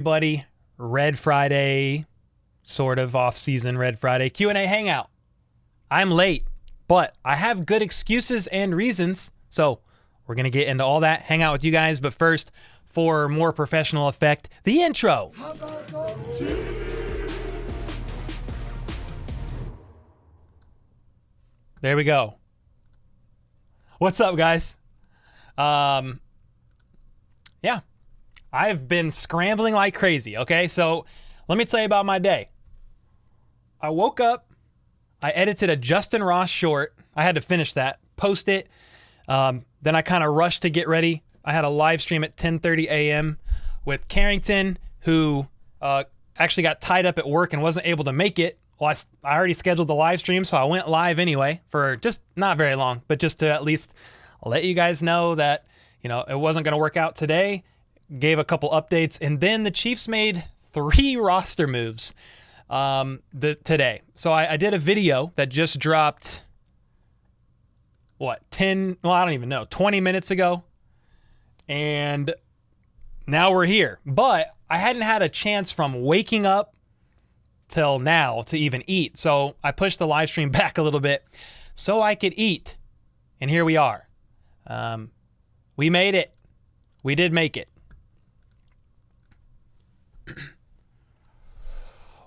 Buddy, Red Friday, sort of off-season Red Friday Q&A Hangout. I'm late, but I have good excuses and reasons, so we're going to get into all that, hang out with you guys, but first, for more professional effect, the intro. There we go. What's up, guys? Yeah. I've been scrambling like crazy, okay? So let me tell you about my day. I woke up, I edited a Justin Ross short. I had to finish that, post it. Then I kind of rushed to get ready. I had a live stream at 10:30 a.m. with Carrington, who actually got tied up at work and wasn't able to make it. Well, I already scheduled the live stream, so I went live anyway for just not very long, but just to at least let you guys know that, you know, it wasn't going to work out today. Gave a couple updates, and then the Chiefs made 3 roster moves today. So I did a video that just dropped, 20 minutes ago, and now we're here. But I hadn't had a chance from waking up till now to even eat, so I pushed the live stream back a little bit so I could eat, and here we are. We made it. We did make it.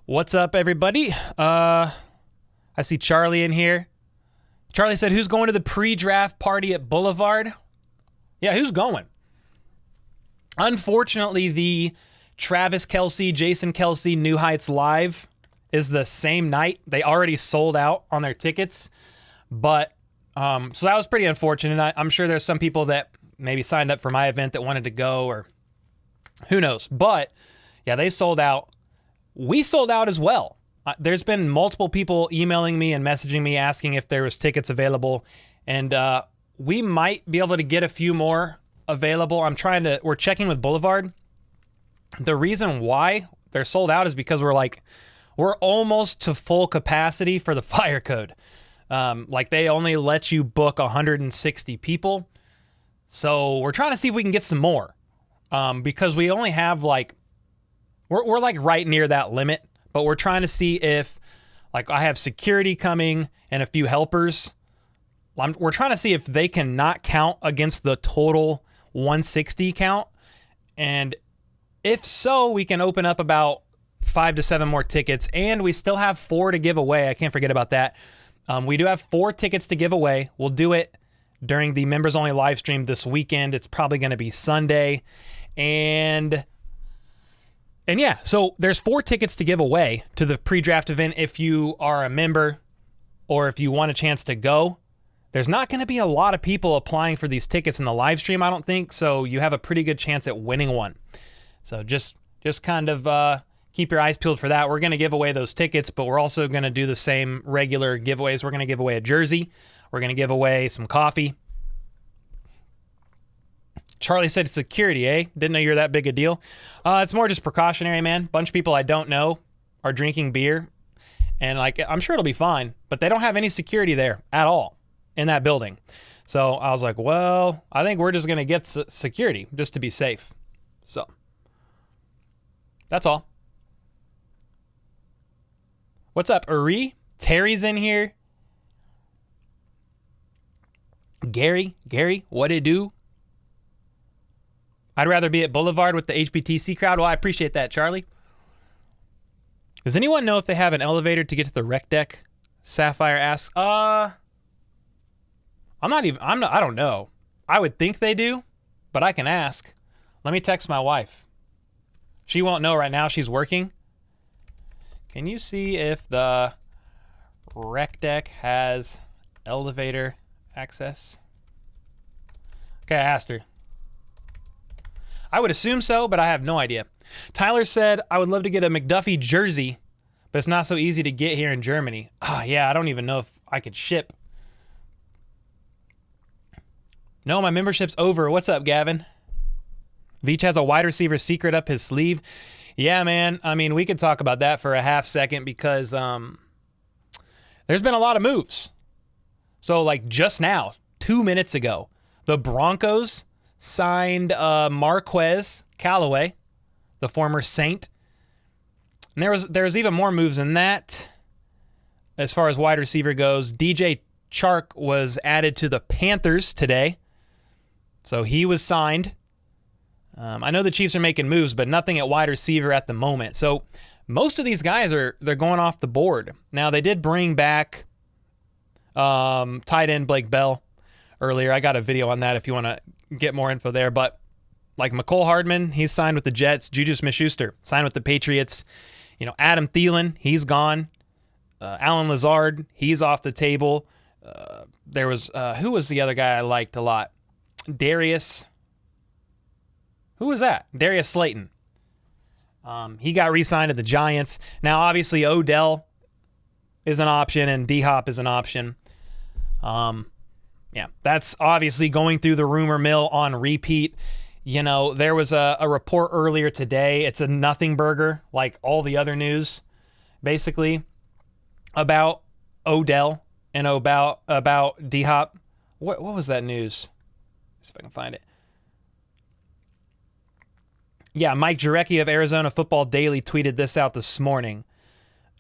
What's up, everybody? I see Charlie in here. Charlie said, who's going to the pre-draft party at Boulevard? Yeah, who's going? Unfortunately, the Travis Kelce, Jason Kelce, New Heights Live is the same night. They already sold out on their tickets. But, so that was pretty unfortunate. I'm sure there's some people that maybe signed up for my event that wanted to go, or who knows. But, yeah, they sold out. We sold out as well. There's been multiple people emailing me and messaging me asking if there was tickets available, and we might be able to get a few more available. We're checking with Boulevard. The reason why they're sold out is because we're almost to full capacity for the fire code. They only let you book 160 people. So we're trying to see if we can get some more, because we only have we're right near that limit, but we're trying to see if, I have security coming and a few helpers. We're trying to see if they can not count against the total 160 count. And if so, we can open up about 5 to 7 more tickets, and we still have 4 to give away. I can't forget about that. We do have 4 tickets to give away. We'll do it during the members only live stream this weekend. It's probably going to be Sunday. And yeah, so there's 4 tickets to give away to the pre-draft event if you are a member or if you want a chance to go. There's not going to be a lot of people applying for these tickets in the live stream, I don't think, so you have a pretty good chance at winning one. So just kind of keep your eyes peeled for that. We're going to give away those tickets, but we're also going to do the same regular giveaways. We're going to give away a jersey. We're going to give away some coffee. Charlie said security, eh? Didn't know you were that big a deal. It's more just precautionary, man. Bunch of people I don't know are drinking beer, and I'm sure it'll be fine, but they don't have any security there at all in that building. So I was like, well, I think we're just going to get security just to be safe. So that's all. What's up, Uri? Terry's in here. Gary, what it do? I'd rather be at Boulevard with the HBTC crowd. Well, I appreciate that, Charlie. Does anyone know if they have an elevator to get to the rec deck? Sapphire asks. I don't know. I would think they do, but I can ask. Let me text my wife. She won't know right now. She's working. Can you see if the rec deck has elevator access? Okay, I asked her. I would assume so, but I have no idea. Tyler said, I would love to get a McDuffie jersey, but it's not so easy to get here in Germany. Yeah, I don't even know if I could ship. No, my membership's over. What's up, Gavin? Veach has a wide receiver secret up his sleeve. Yeah, man. I mean, we could talk about that for a half second because there's been a lot of moves. So, just now, 2 minutes ago, the Broncos signed Marquez Callaway, the former Saint. And there was even more moves than that. As far as wide receiver goes, DJ Chark was added to the Panthers today. So he was signed. I know the Chiefs are making moves, but nothing at wide receiver at the moment. So most of these guys they're going off the board. Now they did bring back tight end Blake Bell earlier. I got a video on that if you want to get more info there. But like Mecole Hardman, he's signed with the Jets. Juju Smith-Schuster signed with the Patriots. Adam Thielen, he's gone. Alan Lazard, he's off the table. There was who was the other guy I liked a lot? Darius. Who was that? Darius Slayton. He got re-signed to the Giants. Now, obviously, Odell is an option and D-Hop is an option. Yeah, that's obviously going through the rumor mill on repeat. There was a report earlier today. It's a nothing burger, like all the other news, basically, about Odell and about D-Hop. What was that news? Let's see if I can find it. Yeah, Mike Jurecki of Arizona Football Daily tweeted this out this morning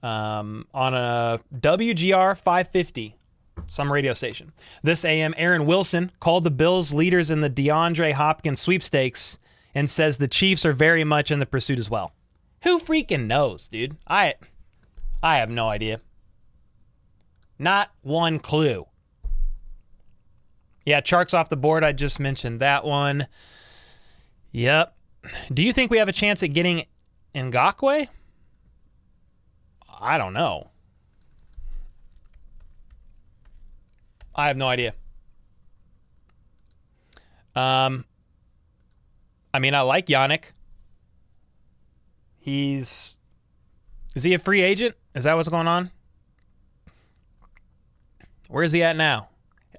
on a WGR 550, some radio station. This AM, Aaron Wilson called the Bills leaders in the DeAndre Hopkins sweepstakes and says the Chiefs are very much in the pursuit as well. Who freaking knows, dude? I have no idea. Not one clue. Yeah, Chark's off the board. I just mentioned that one. Yep. Do you think we have a chance at getting Ngakoue? I don't know. I have no idea. I like Yannick. Is he a free agent? Is that what's going on? Where is he at now?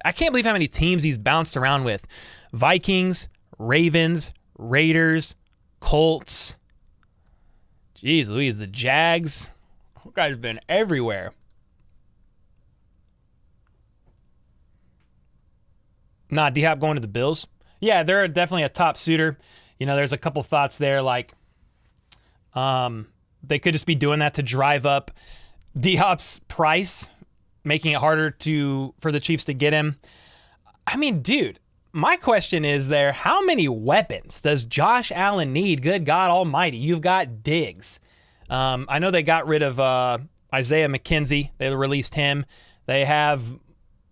I can't believe how many teams he's bounced around with. Vikings, Ravens, Raiders, Colts. Jeez Louise, the Jags. You guys have been everywhere. Nah, D-Hop going to the Bills. Yeah, they're definitely a top suitor. There's a couple thoughts there, like they could just be doing that to drive up D-Hop's price, making it harder for the Chiefs to get him. I mean, dude, my question is how many weapons does Josh Allen need? Good God almighty. You've got Diggs. I know they got rid of Isaiah McKenzie. They released him. They have,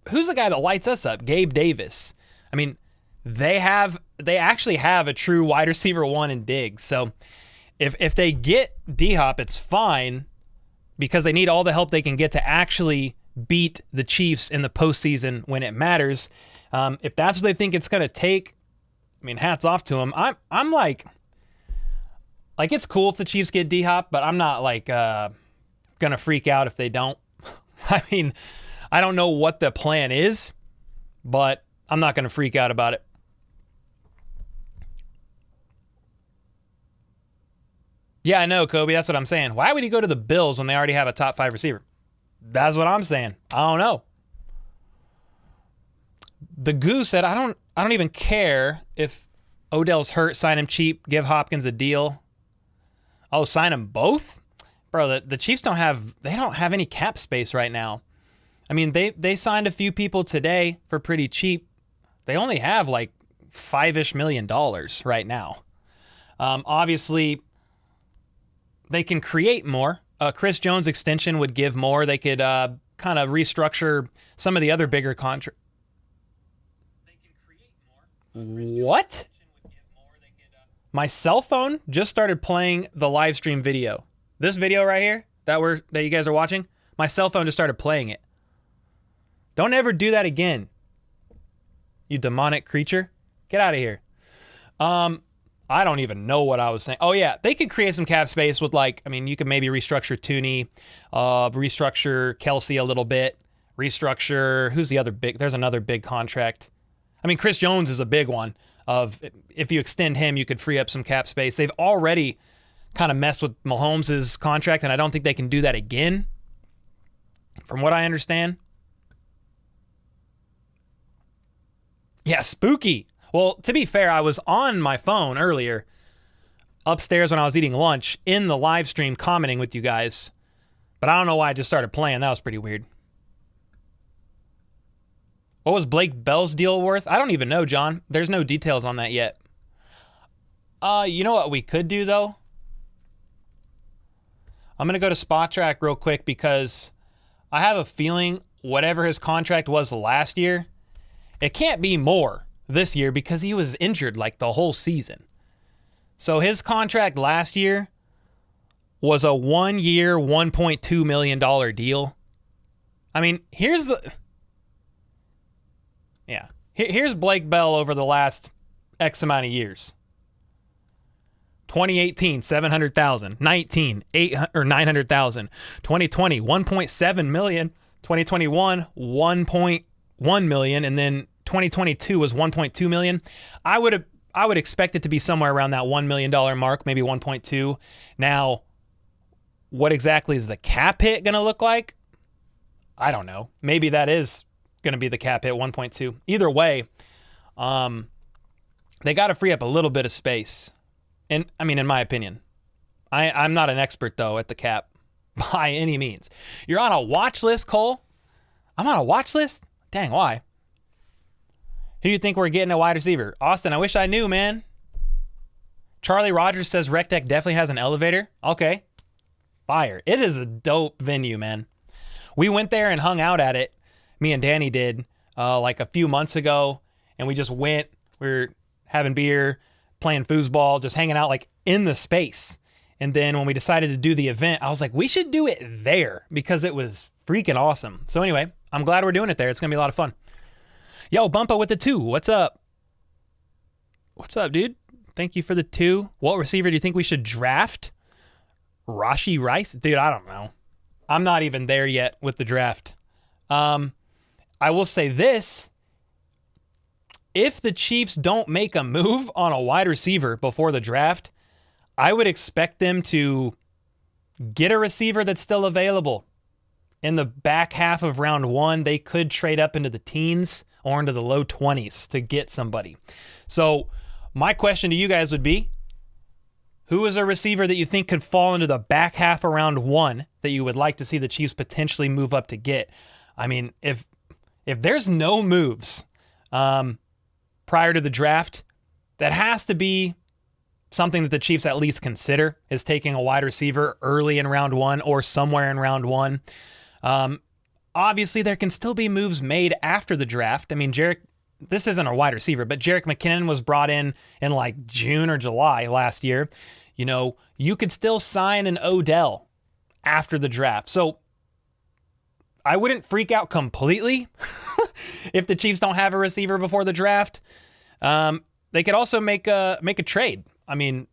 who's the guy that lights us up? Gabe Davis. I mean, they actually have a true wide receiver one in Diggs. So if they get D-Hop, it's fine because they need all the help they can get to actually beat the Chiefs in the postseason when it matters. If that's what they think it's going to take, I mean, hats off to them. I'm like it's cool if the Chiefs get D-Hop, but I'm not going to freak out if they don't. I mean, I don't know what the plan is, but I'm not going to freak out about it. Yeah, I know, Kobe. That's what I'm saying. Why would he go to the Bills when they already have a top 5 receiver? That's what I'm saying. I don't know. The Goo said, I don't even care if Odell's hurt, sign him cheap, give Hopkins a deal. Oh, sign them both? Bro, the Chiefs don't have any cap space right now. I mean, they signed a few people today for pretty cheap. They only have like $5-ish million right now. Obviously, they can create more. Chris Jones extension would give more. They could kind of restructure some of the other bigger contracts. What? My cell phone just started playing the live stream video. This video right here that you guys are watching, my cell phone just started playing it. Don't ever do that again, you demonic creature. Get out of here. I don't even know what I was saying. Oh, yeah. They could create some cap space with, you could maybe restructure Tooney, restructure Kelsey a little bit, restructure, who's the other big, there's another big contract. I mean, Chris Jones is a big one of, if you extend him, you could free up some cap space. They've already kind of messed with Mahomes' contract, and I don't think they can do that again, from what I understand. Yeah, spooky. Well, to be fair, I was on my phone earlier upstairs when I was eating lunch in the live stream commenting with you guys. But I don't know why I just started playing. That was pretty weird. What was Blake Bell's deal worth? I don't even know, John. There's no details on that yet. You know what we could do, though? I'm going to go to Spot Track real quick because I have a feeling whatever his contract was last year, it can't be more this year because he was injured like the whole season. So his contract last year was a 1 year, $1.2 million deal. I mean, here's Blake Bell over the last X amount of years. 2018, 700,000. 19, 900,000. 2020, 1.7 million. 2021, 1.1 million, and then 2022 was 1.2 million. I would expect it to be somewhere around that $1 million mark, maybe 1.2. Now, what exactly is the cap hit going to look like? I don't know. Maybe that is going to be the cap hit, 1.2. Either way, they got to free up a little bit of space. And I mean, in my opinion, I'm not an expert though at the cap by any means. You're on a watch list, Cole? I'm on a watch list? Dang, why? Who do you think we're getting a wide receiver? Austin, I wish I knew, man. Charlie Rogers says Rec Deck definitely has an elevator. Okay. Fire. It is a dope venue, man. We went there and hung out at it. Me and Danny did like a few months ago. And we just went. We were having beer, playing foosball, just hanging out like in the space. And then when we decided to do the event, I was like, we should do it there because it was freaking awesome. So anyway, I'm glad we're doing it there. It's going to be a lot of fun. Yo, Bumpa with the 2. What's up? What's up, dude? Thank you for the 2. What receiver do you think we should draft? Rashee Rice? Dude, I don't know. I'm not even there yet with the draft. I will say this. If the Chiefs don't make a move on a wide receiver before the draft, I would expect them to get a receiver that's still available. In the back half of round 1, they could trade up into the teens or into the low 20s to get somebody. So my question to you guys would be, who is a receiver that you think could fall into the back half of round 1 that you would like to see the Chiefs potentially move up to get? I mean, if there's no moves prior to the draft, that has to be something that the Chiefs at least consider, is taking a wide receiver early in round 1 or somewhere in round 1. Obviously, there can still be moves made after the draft. I mean, this isn't a wide receiver, but Jerick McKinnon was brought in like June or July last year. You know, you could still sign an Odell after the draft. So I wouldn't freak out completely if the Chiefs don't have a receiver before the draft. They could also make a trade. I mean,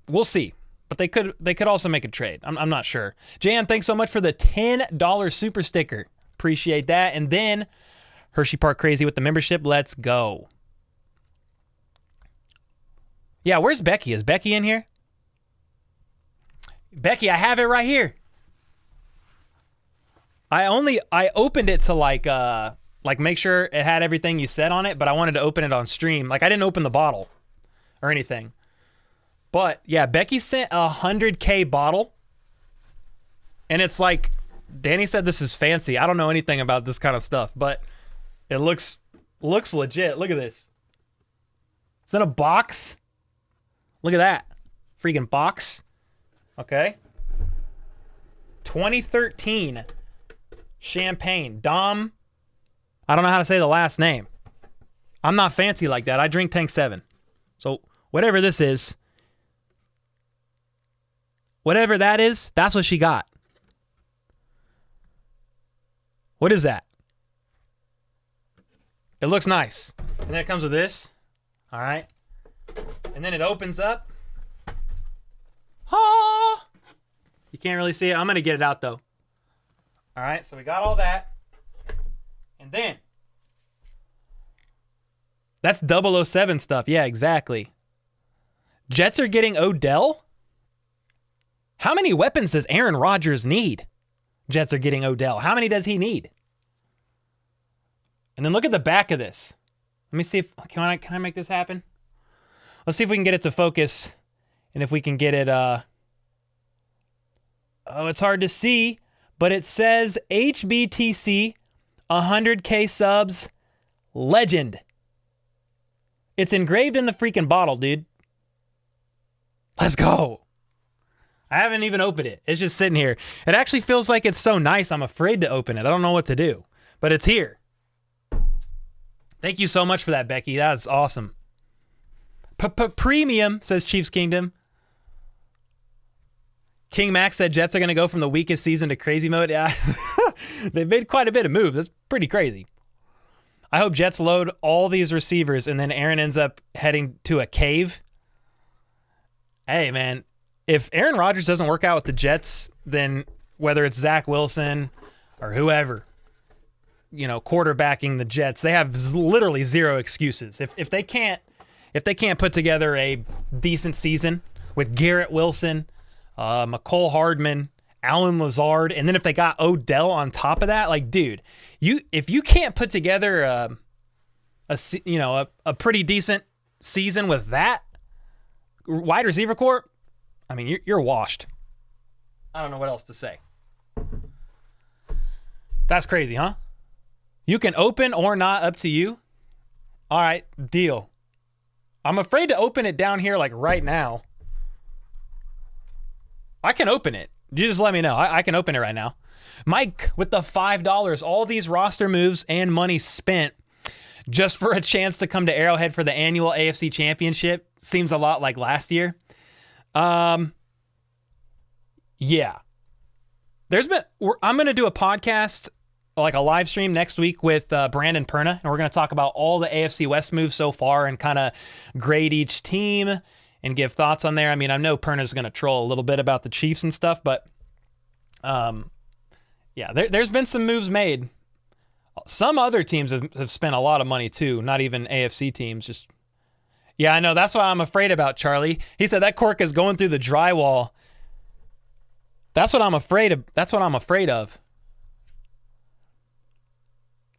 we'll see. But they could also make a trade. I'm not sure. Jan, thanks so much for the $10 super sticker. Appreciate that. And then Hershey Park Crazy with the membership. Let's go. Yeah, where's Becky? Is Becky in here? Becky, I have it right here. I opened it to like make sure it had everything you said on it, but I wanted to open it on stream. Like I didn't open the bottle or anything. But yeah, Becky sent a 100K bottle. And it's like, Danny said this is fancy. I don't know anything about this kind of stuff, but it looks legit. Look at this. It's in a box. Look at that. Freaking box. Okay. 2013 champagne. Dom. I don't know how to say the last name. I'm not fancy like that. I drink Tank 7. So whatever this is, whatever that is, that's what she got. What is that? It looks nice. And then it comes with this. All right. And then it opens up. Ah! You can't really see it. I'm going to get it out, though. All right. So we got all that. And then that's 007 stuff. Yeah, exactly. Jets are getting Odell? How many weapons does Aaron Rodgers need? Jets are getting Odell. How many does he need? And then look at the back of this. Let me see if can I make this happen? Let's see if we can get it to focus And if we can get it, it's hard to see, but it says HBTC 100K subs legend. It's engraved in the freaking bottle, dude. Let's go. I haven't even opened it. It's just sitting here. It actually feels like it's so nice. I'm afraid to open it. I don't know what to do, but it's here. Thank you so much for that, Becky. That's awesome. Premium, says Chiefs Kingdom. King Max said Jets are going to go from the weakest season to crazy mode. Yeah, they've made quite a bit of moves. That's pretty crazy. I hope Jets load all these receivers and then Aaron ends up heading to a cave. Hey, man, if Aaron Rodgers doesn't work out with the Jets, then whether it's Zach Wilson or whoever, quarterbacking the Jets, they have literally zero excuses. If they can't put together a decent season with Garrett Wilson, Mecole Hardman, Allen Lazard, and then if they got Odell on top of that, like, dude, if you can't put together a pretty decent season with that wide receiver corps, I mean, you're washed. I don't know what else to say. That's crazy, huh? You can open or not, up to you. All right, deal. I'm afraid to open it down here like right now. I can open it. You just let me know. I can open it right now. Mike with the $5. All these roster moves and money spent just for a chance to come to Arrowhead for the annual AFC Championship. Seems a lot like last year. Yeah. I'm going to do a podcast, like a live stream next week with Brandon Perna, and we're going to talk about all the AFC West moves so far and kind of grade each team and give thoughts on there. I mean, I know Perna's going to troll a little bit about the Chiefs and stuff, but there's been some moves made. Some other teams have spent a lot of money too, not even AFC teams. I know. That's what I'm afraid about, Charlie. He said that cork is going through the drywall. That's what I'm afraid of.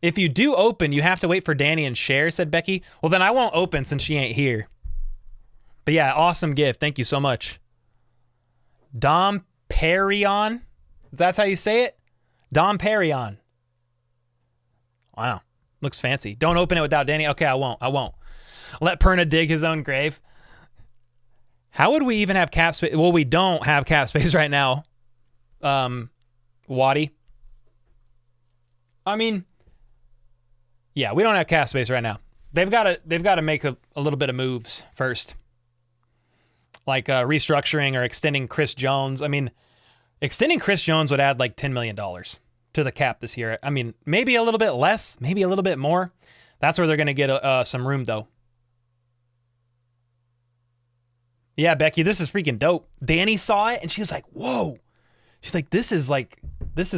If you do open, you have to wait for Danny and share, said Becky. Well, then I won't open since she ain't here. But yeah, awesome gift. Thank you so much. Dom Perignon. That's how you say it? Dom Perignon. Wow. Looks fancy. Don't open it without Danny. Okay, I won't. Let Perna dig his own grave. How would we even have cap space? Well, we don't have cap space right now. Waddy. I mean, yeah, we don't have cap space right now. They've got to make a little bit of moves first. Like restructuring or extending Chris Jones. I mean, extending Chris Jones would add like $10 million to the cap this year. I mean, maybe a little bit less, maybe a little bit more. That's where they're going to get some room, though. Yeah, Becky, this is freaking dope. Danny saw it, and she was like, whoa. She's like, this is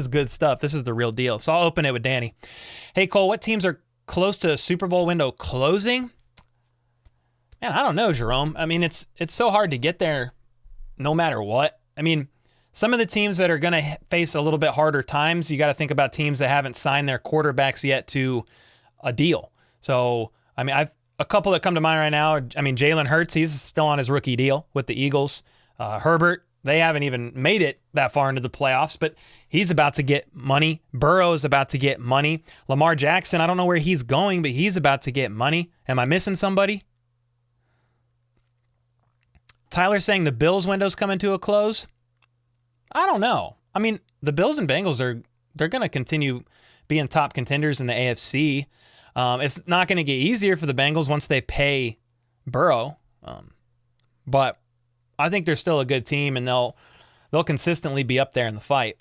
good stuff. This is the real deal. So I'll open it with Danny. Hey, Cole, what teams are close to a Super Bowl window closing? Man, I don't know, Jerome. I mean, it's so hard to get there no matter what. I mean, some of the teams that are going to face a little bit harder times, you got to think about teams that haven't signed their quarterbacks yet to a deal. So, I mean, I've a couple that come to mind right now. I mean, Jalen Hurts, he's still on his rookie deal with the Eagles. Herbert, they haven't even made it that far into the playoffs, but he's about to get money. Burrow's about to get money. Lamar Jackson, I don't know where he's going, but he's about to get money. Am I missing somebody? Tyler saying the Bills window's coming to a close. I don't know. I mean, the Bills and Bengals they're going to continue being top contenders in the AFC. It's not going to get easier for the Bengals once they pay Burrow. But I think they're still a good team, and they'll consistently be up there in the fight.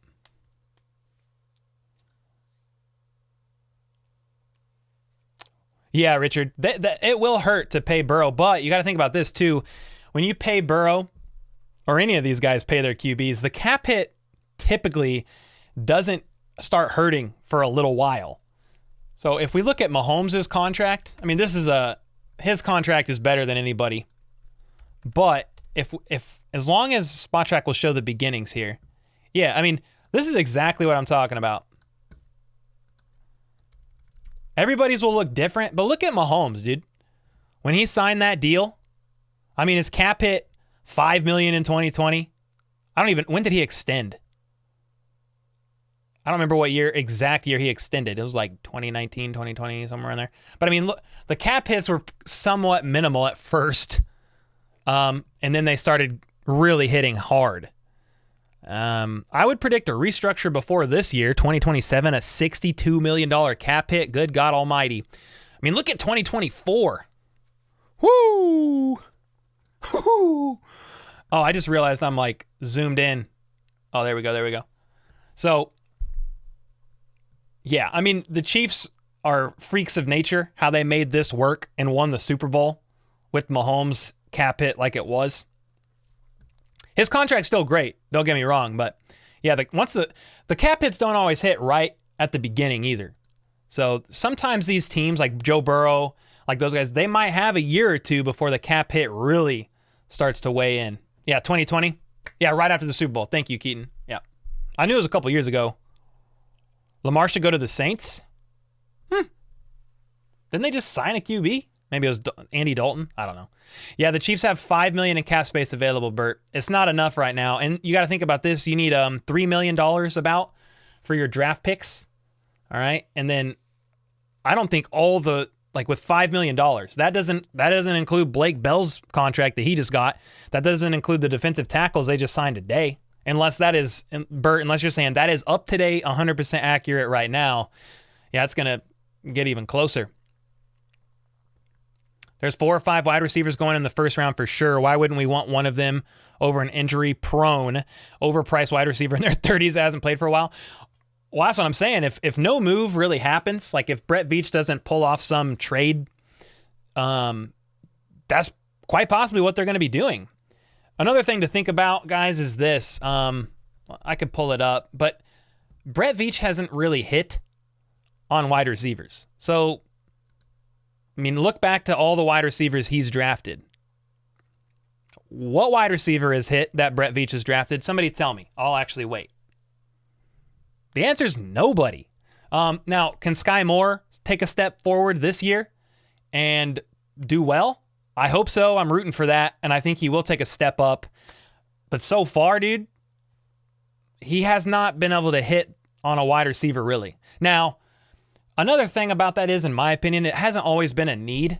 Yeah, Richard, it will hurt to pay Burrow, but you got to think about this too. When you pay Burrow, or any of these guys pay their QBs, the cap hit typically doesn't start hurting for a little while. So if we look at Mahomes' contract, I mean, his contract is better than anybody. But if as long as Spot Track will show the beginnings here, yeah, I mean, this is exactly what I'm talking about. Everybody's will look different, but look at Mahomes, dude. When he signed that deal, I mean, his cap hit $5 million in 2020. When did he extend? I don't remember what exact year he extended. It was like 2019, 2020, somewhere in there. But I mean, look, the cap hits were somewhat minimal at first. And then they started really hitting hard. I would predict a restructure before this year, 2027, a $62 million cap hit. Good God almighty. I mean, look at 2024. Woo! Woo! Oh, I just realized I'm like zoomed in. Oh, there we go. So, yeah, I mean, the Chiefs are freaks of nature, how they made this work and won the Super Bowl with Mahomes' cap hit like it was. His contract's still great, don't get me wrong, but yeah, once the cap hits don't always hit right at the beginning either. So sometimes these teams like Joe Burrow, like those guys, they might have a year or two before the cap hit really starts to weigh in. Yeah, 2020. Yeah, right after the Super Bowl. Thank you, Keaton. Yeah. I knew it was a couple years ago. Lamar should go to the Saints? Didn't they just sign a QB? Maybe it was Andy Dalton. I don't know. Yeah, the Chiefs have $5 million in cap space available, Bert. It's not enough right now. And you got to think about this. You need $3 million about for your draft picks. All right. And then I don't think with $5 million, that doesn't include Blake Bell's contract that he just got. That doesn't include the defensive tackles they just signed today. Unless you're saying that is up to date, 100% accurate right now. Yeah, it's going to get even closer. There's 4 or 5 wide receivers going in the first round for sure. Why wouldn't we want one of them over an injury-prone, overpriced wide receiver in their 30s that hasn't played for a while? Well, that's what I'm saying. If no move really happens, like if Brett Veach doesn't pull off some trade, that's quite possibly what they're going to be doing. Another thing to think about, guys, is this. I could pull it up, but Brett Veach hasn't really hit on wide receivers. So, I mean, look back to all the wide receivers he's drafted. What wide receiver has hit that Brett Veach has drafted? Somebody tell me. I'll actually wait. The answer is nobody. Now, can Sky Moore take a step forward this year and do well? I hope so. I'm rooting for that, and I think he will take a step up. But so far, dude, he has not been able to hit on a wide receiver, really. Now, another thing about that is, in my opinion, it hasn't always been a need.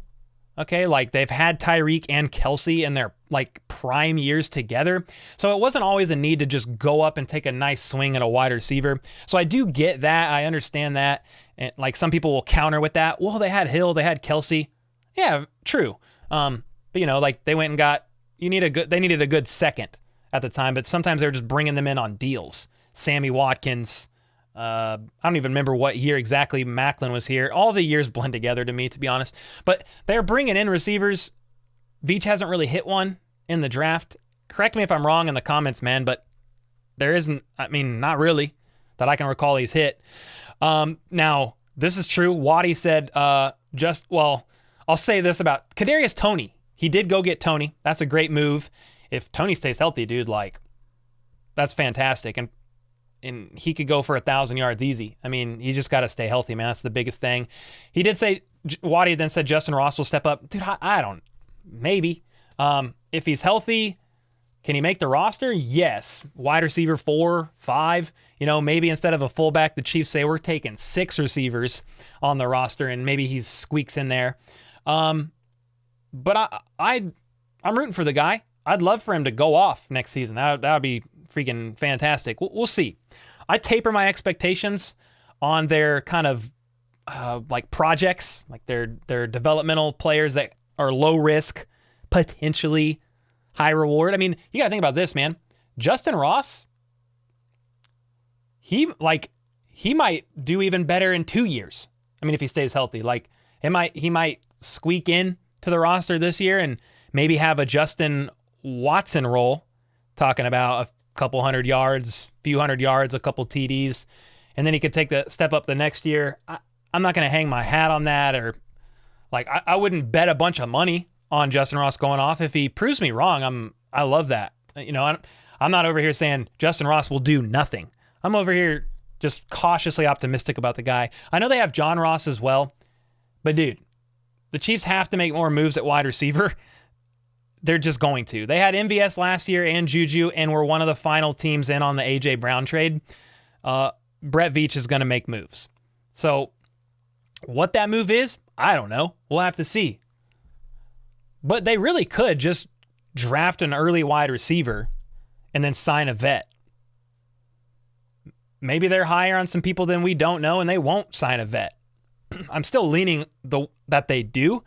Okay, like they've had Tyreek and Kelsey in their like prime years together. So it wasn't always a need to just go up and take a nice swing at a wide receiver. So I do get that. I understand that. And like some people will counter with that. Well, they had Hill, they had Kelsey. Yeah, true. But you know, like they went and they needed a good second at the time, but sometimes they were just bringing them in on deals. Sammy Watkins. I don't even remember what year exactly Macklin was here. All the years blend together to me, to be honest. But they're bringing in receivers. Veach hasn't really hit one in the draft. Correct me if I'm wrong in the comments, man, but there isn't, I mean, not really, that I can recall he's hit. Now, this is true. Waddy said, I'll say this about Kadarius Toney. He did go get Toney. That's a great move. If Toney stays healthy, dude, like, that's fantastic. And he could go for 1,000 yards easy. I mean, he just got to stay healthy, man. That's the biggest thing. He did say, Waddy then said Justin Ross will step up. Dude, I don't, maybe. If he's healthy, can he make the roster? Yes. Wide receiver 4, 5. You know, maybe instead of a fullback, the Chiefs say we're taking 6 receivers on the roster, and maybe he squeaks in there. But I'm rooting for the guy. I'd love for him to go off next season. That would be freaking fantastic. We'll see. I taper my expectations on their kind of like projects, like their developmental players that are low risk, potentially high reward. I mean, you got to think about this, man. Justin Ross, he might do even better in 2 years. I mean, if he stays healthy, like he might squeak in to the roster this year and maybe have a Justin Watson role, talking about a couple hundred yards, few hundred yards, a couple TDs, and then he could take the step up the next year. I'm not going to hang my hat on that, or like I wouldn't bet a bunch of money on Justin Ross going off. If he proves me wrong, I love that. You know, I'm not over here saying Justin Ross will do nothing. I'm over here just cautiously optimistic about the guy. I know they have John Ross as well, but dude, the Chiefs have to make more moves at wide receiver. they're just going to. They had MVS last year and Juju, and were one of the final teams in on the A.J. Brown trade. Brett Veach is going to make moves. So what that move is, I don't know. We'll have to see. But they really could just draft an early wide receiver and then sign a vet. Maybe they're higher on some people than we don't know, and they won't sign a vet. I'm still leaning that they do,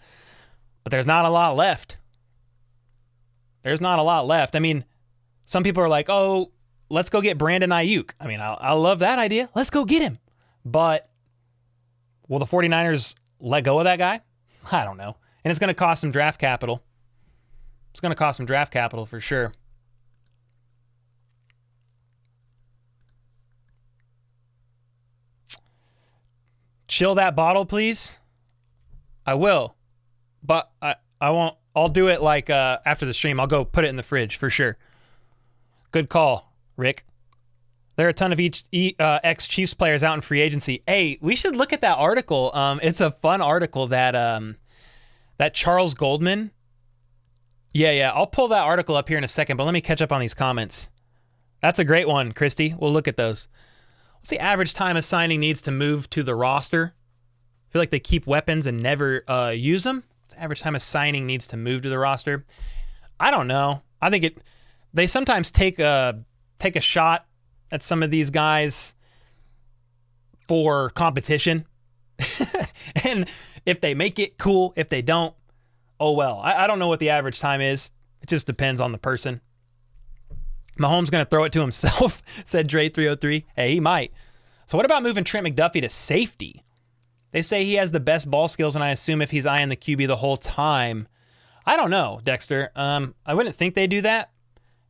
but there's not a lot left. There's not a lot left. I mean, some people are like, oh, let's go get Brandon Ayuk. I mean, I love that idea. Let's go get him. But will the 49ers let go of that guy? I don't know. And it's going to cost some draft capital. It's going to cost some draft capital for sure. Chill that bottle, please. I will. But I won't. I'll do it like after the stream. I'll go put it in the fridge for sure. Good call, Rick. There are a ton of ex-Chiefs players out in free agency. Hey, we should look at that article. It's a fun article that Charles Goldman. Yeah. I'll pull that article up here in a second, but let me catch up on these comments. That's a great one, Christy. We'll look at those. What's the average time a signing needs to move to the roster? I feel like they keep weapons and never use them. What's the average time a signing needs to move to the roster? I don't know. I think they sometimes take a shot at some of these guys for competition. And if they make it, cool. If they don't, oh well. I don't know what the average time is. It just depends on the person. Mahomes going to throw it to himself, said Dre303. Hey, he might. So what about moving Trent McDuffie to safety? They say he has the best ball skills, and I assume if he's eyeing the QB the whole time. I don't know, Dexter. I wouldn't think they do that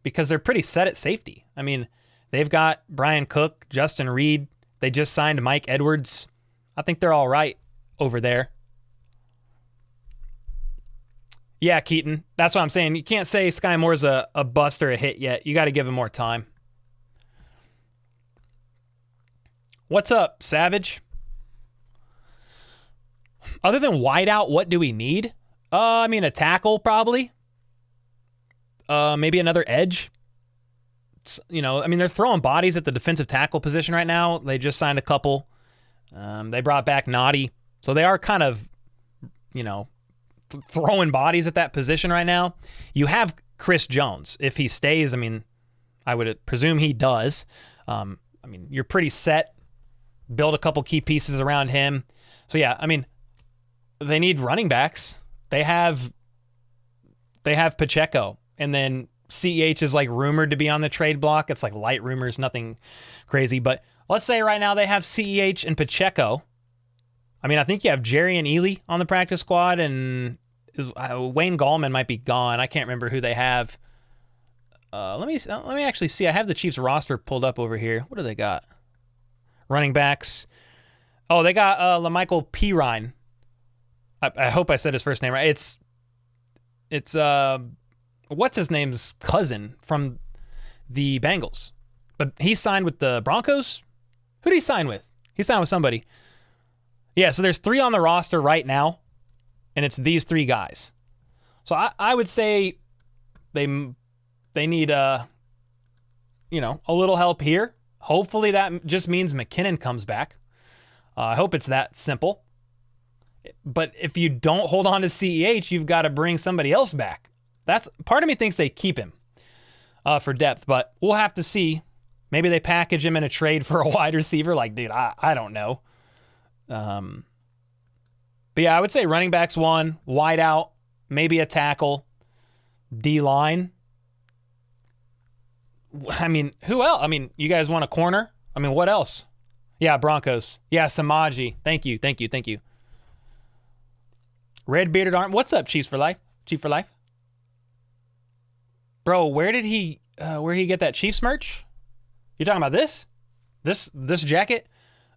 because they're pretty set at safety. I mean, they've got Brian Cook, Justin Reed. They just signed Mike Edwards. I think they're all right over there. Yeah, Keaton. That's what I'm saying. You can't say Sky Moore's a bust or a hit yet. You got to give him more time. What's up, Savage? Other than wideout, what do we need? I mean, a tackle probably. Maybe another edge. They're throwing bodies at the defensive tackle position right now. They just signed a couple. They brought back Noddy. So they are kind of, throwing bodies at that position right now. You have Chris Jones. If he stays, I would presume he does. You're pretty set. Build a couple key pieces around him. So yeah, they need running backs. They have Pacheco, and then CEH is like rumored to be on the trade block. It's like light rumors, nothing crazy. But let's say right now they have CEH and Pacheco. I think you have Jerry and Ely on the practice squad, and Wayne Gallman might be gone. I can't remember who they have. Let me actually see. I have the Chiefs roster pulled up over here. What do they got? Running backs. Oh, they got LaMichael Pirine. I hope I said his first name right. It's what's his name's cousin from the Bengals, but he signed with the Broncos. Who did he sign with? He signed with somebody. Yeah, so there's 3 on the roster right now, and it's these 3 guys. So I would say they need a little help here. Hopefully that just means McKinnon comes back. I hope it's that simple. But if you don't hold on to CEH, you've got to bring somebody else back. That's part of me thinks they keep him for depth, but we'll have to see. Maybe they package him in a trade for a wide receiver. Like, dude, I don't know. But yeah, I would say running backs 1, wide out, maybe a tackle, D-line. Who else? You guys want a corner? What else? Yeah, Broncos. Yeah, Samaji. Thank you. Red bearded arm. What's up, Chiefs for life? Chief for life. Bro, where he get that Chiefs merch? You talking about this? This jacket?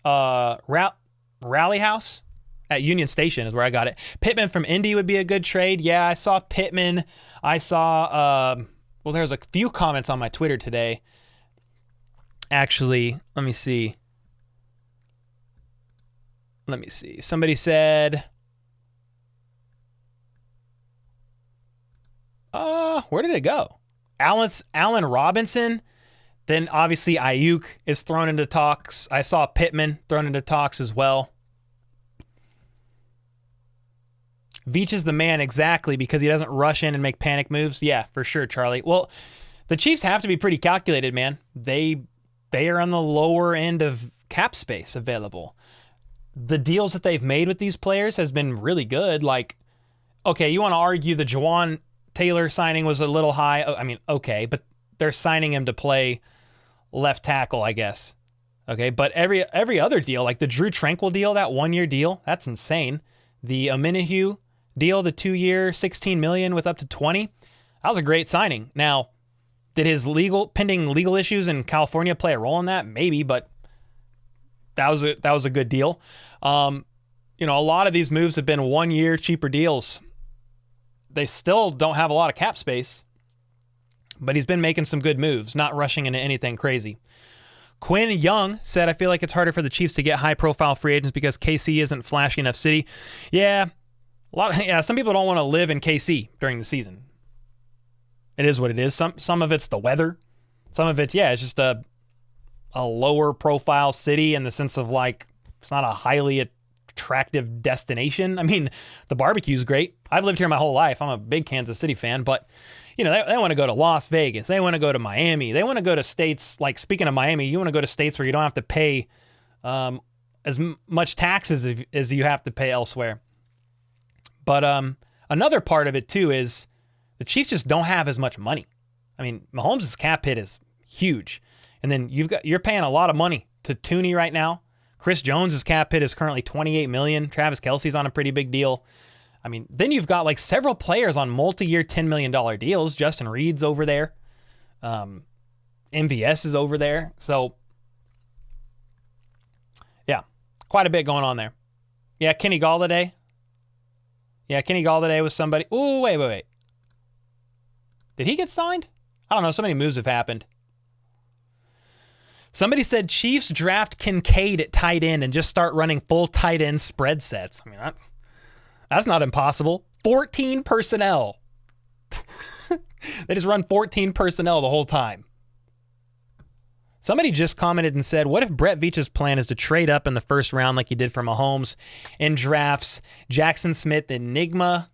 Rally House at Union Station is where I got it. Pittman from Indy would be a good trade. Yeah, I saw Pittman. I saw, there's a few comments on my Twitter today. Actually, let me see. Somebody said, Where did it go? Allen Robinson. Then obviously Ayuk is thrown into talks. I saw Pittman thrown into talks as well. Veach is the man exactly because he doesn't rush in and make panic moves. Yeah, for sure, Charlie. Well, the Chiefs have to be pretty calculated, man. They are on the lower end of cap space available. The deals that they've made with these players has been really good. Like, okay, you want to argue the Jawan Taylor signing was a little high. I mean, okay, but they're signing him to play left tackle, I guess. Okay, but every other deal, like the Drew Tranquil deal, that 1-year deal, that's insane. The Omenihu deal, the 2-year, $16 million with up to 20, that was a great signing. Now, did his pending legal issues in California play a role in that? Maybe, but that was a good deal. A lot of these moves have been 1-year cheaper deals. They still don't have a lot of cap space, but he's been making some good moves, not rushing into anything crazy. Quinn Young said, I feel like it's harder for the Chiefs to get high-profile free agents because KC isn't flashy enough city. Yeah, some people don't want to live in KC during the season. It is what it is. Some of it's the weather. Some of it's, it's just a lower-profile city in the sense of, like, it's not a highly attractive destination. I mean, the barbecue's great. I've lived here my whole life. I'm a big Kansas City fan, but they want to go to Las Vegas. They want to go to Miami. They want to go to states, like, speaking of Miami, you want to go to states where you don't have to pay as much taxes as you have to pay elsewhere. But another part of it, too, is the Chiefs just don't have as much money. I mean, Mahomes' cap hit is huge. And then you're paying a lot of money to Tooney right now. Chris Jones' cap hit is currently $28 million. Travis Kelce's on a pretty big deal. I mean, then you've got like several players on multi-year $10 million deals. Justin Reed's over there. MVS is over there. So, yeah, quite a bit going on there. Yeah, Kenny Galladay. Kenny Galladay was somebody. Oh, wait. Did he get signed? I don't know. So many moves have happened. Somebody said Chiefs draft Kincaid at tight end and just start running full tight end spread sets. I mean, that's not impossible. 14 personnel. They just run 14 personnel the whole time. Somebody just commented and said, what if Brett Veach's plan is to trade up in the first round like he did for Mahomes and drafts Jackson Smith Enigma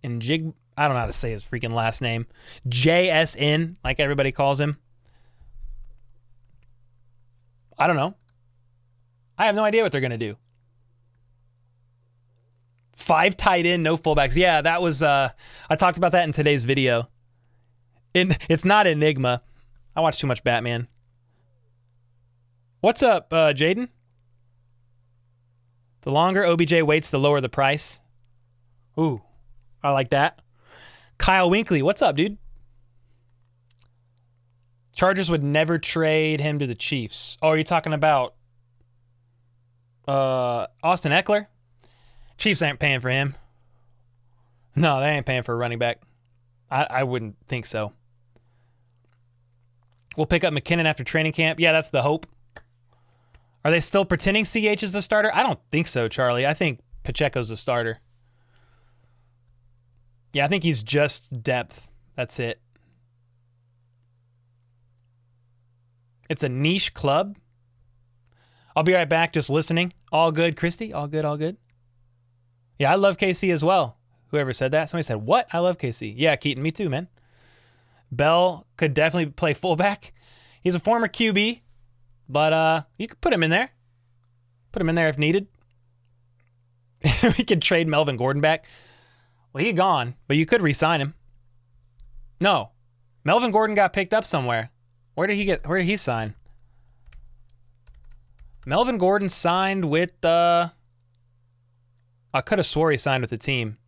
and Jig? I don't know how to say his freaking last name. JSN, like everybody calls him. I don't know. I have no idea what they're going to do. 5 tight end, no fullbacks. Yeah, that was, I talked about that in today's video. It's not Enigma. I watch too much Batman. What's up, Jaden? The longer OBJ waits, the lower the price. Ooh, I like that. Kyle Winkley, what's up, dude? Chargers would never trade him to the Chiefs. Oh, are you talking about Austin Eckler? Chiefs ain't paying for him. No, they ain't paying for a running back. I wouldn't think so. We'll pick up McKinnon after training camp. Yeah, that's the hope. Are they still pretending CH is the starter? I don't think so, Charlie. I think Pacheco's the starter. Yeah, I think he's just depth. That's it. It's a niche club. I'll be right back, just listening. All good, Christy? All good, all good? Yeah, I love KC as well. Whoever said that? Somebody said, what? I love KC. Yeah, Keaton, me too, man. Bell could definitely play fullback. He's a former QB, but you could put him in there. Put him in there if needed. We could trade Melvin Gordon back. Well, he's gone, but you could re-sign him. No. Melvin Gordon got picked up somewhere. Where did he sign? Melvin Gordon signed with I could have swore he signed with the team.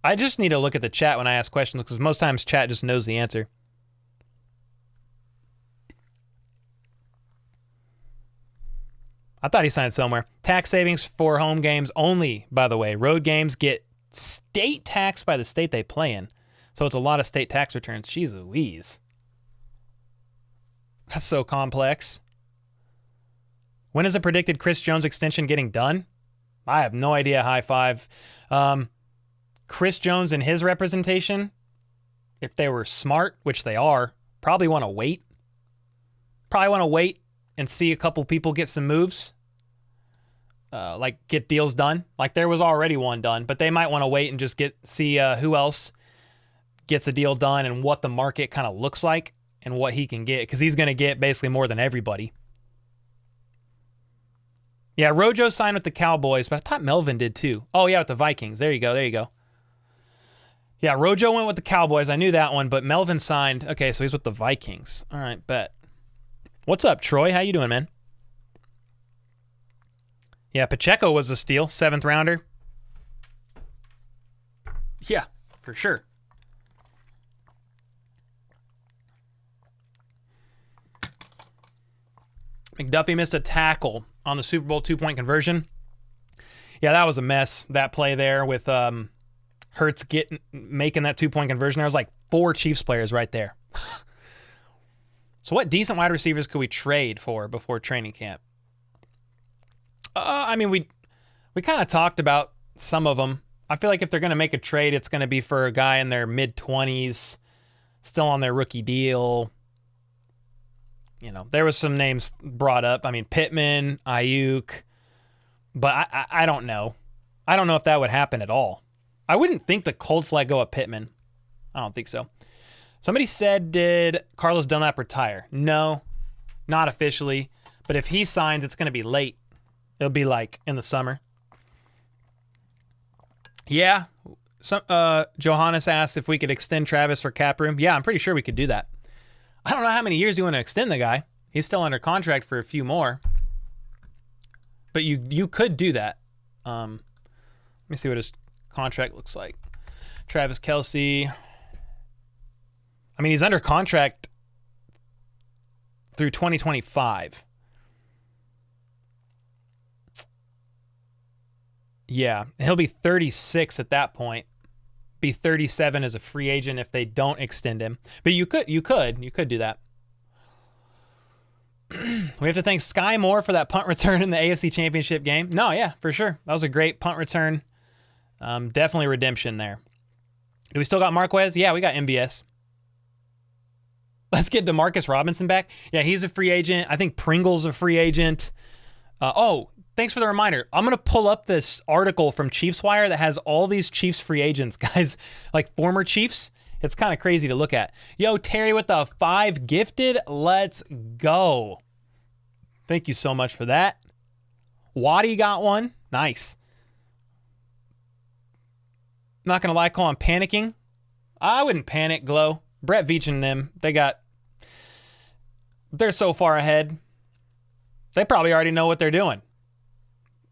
I just need to look at the chat when I ask questions because most times chat just knows the answer. I thought he signed somewhere. Tax savings for home games only, by the way. Road games get state taxed by the state they play in. So it's a lot of state tax returns. Jeez Louise. That's so complex. When is a predicted Chris Jones extension getting done? I have no idea. High five. Chris Jones and his representation, if they were smart, which they are, probably want to wait. Probably want to wait and see a couple people get some moves. Like get deals done. Like there was already one done, but they might want to wait and just see who else gets a deal done and what the market kind of looks like and what he can get, because he's going to get basically more than everybody. Yeah, Rojo signed with the Cowboys, but I thought Melvin did too. Oh yeah, with the Vikings. There you go. Yeah, Rojo went with the Cowboys. I knew that one, but Melvin signed. Okay, so he's with the Vikings. All right, bet. What's up, Troy? How you doing, man? Yeah, Pacheco was a steal, 7th rounder. Yeah, for sure. McDuffie missed a tackle on the Super Bowl 2-point conversion. Yeah, that was a mess, that play there with Hurts making that 2-point conversion. There was like 4 Chiefs players right there. So what decent wide receivers could we trade for before training camp? I mean, we kind of talked about some of them. I feel like if they're going to make a trade, it's going to be for a guy in their mid-20s, still on their rookie deal. You know, there was some names brought up. I mean, Pittman, Ayuk, but I don't know. I don't know if that would happen at all. I wouldn't think the Colts let go of Pittman. I don't think so. Somebody said, did Carlos Dunlap retire? No, not officially. But if he signs, it's going to be late. It'll be like in the summer. Yeah. Johannes asked if we could extend Travis for cap room. Yeah, I'm pretty sure we could do that. I don't know how many years you want to extend the guy. He's still under contract for a few more. But you could do that. Let me see what his contract looks like. Travis Kelce. I mean, he's under contract through 2025. Yeah, he'll be 36 at that point. Be 37 as a free agent if they don't extend him. But you could do that. We have to thank Sky Moore for that punt return in the AFC Championship game. No, yeah, for sure. That was a great punt return. Definitely redemption there. Do we still got Marquez? Yeah, we got MBS. Let's get DeMarcus Robinson back. Yeah, he's a free agent. I think Pringle's a free agent. Thanks for the reminder. I'm going to pull up this article from Chiefs Wire that has all these Chiefs free agents, guys, like former Chiefs. It's kind of crazy to look at. Yo, Terry with the 5 gifted. Let's go. Thank you so much for that. Waddy got one. Nice. Not going to lie, Cole, I'm panicking. I wouldn't panic, Glow. Brett Veach and them, they're so far ahead. They probably already know what they're doing.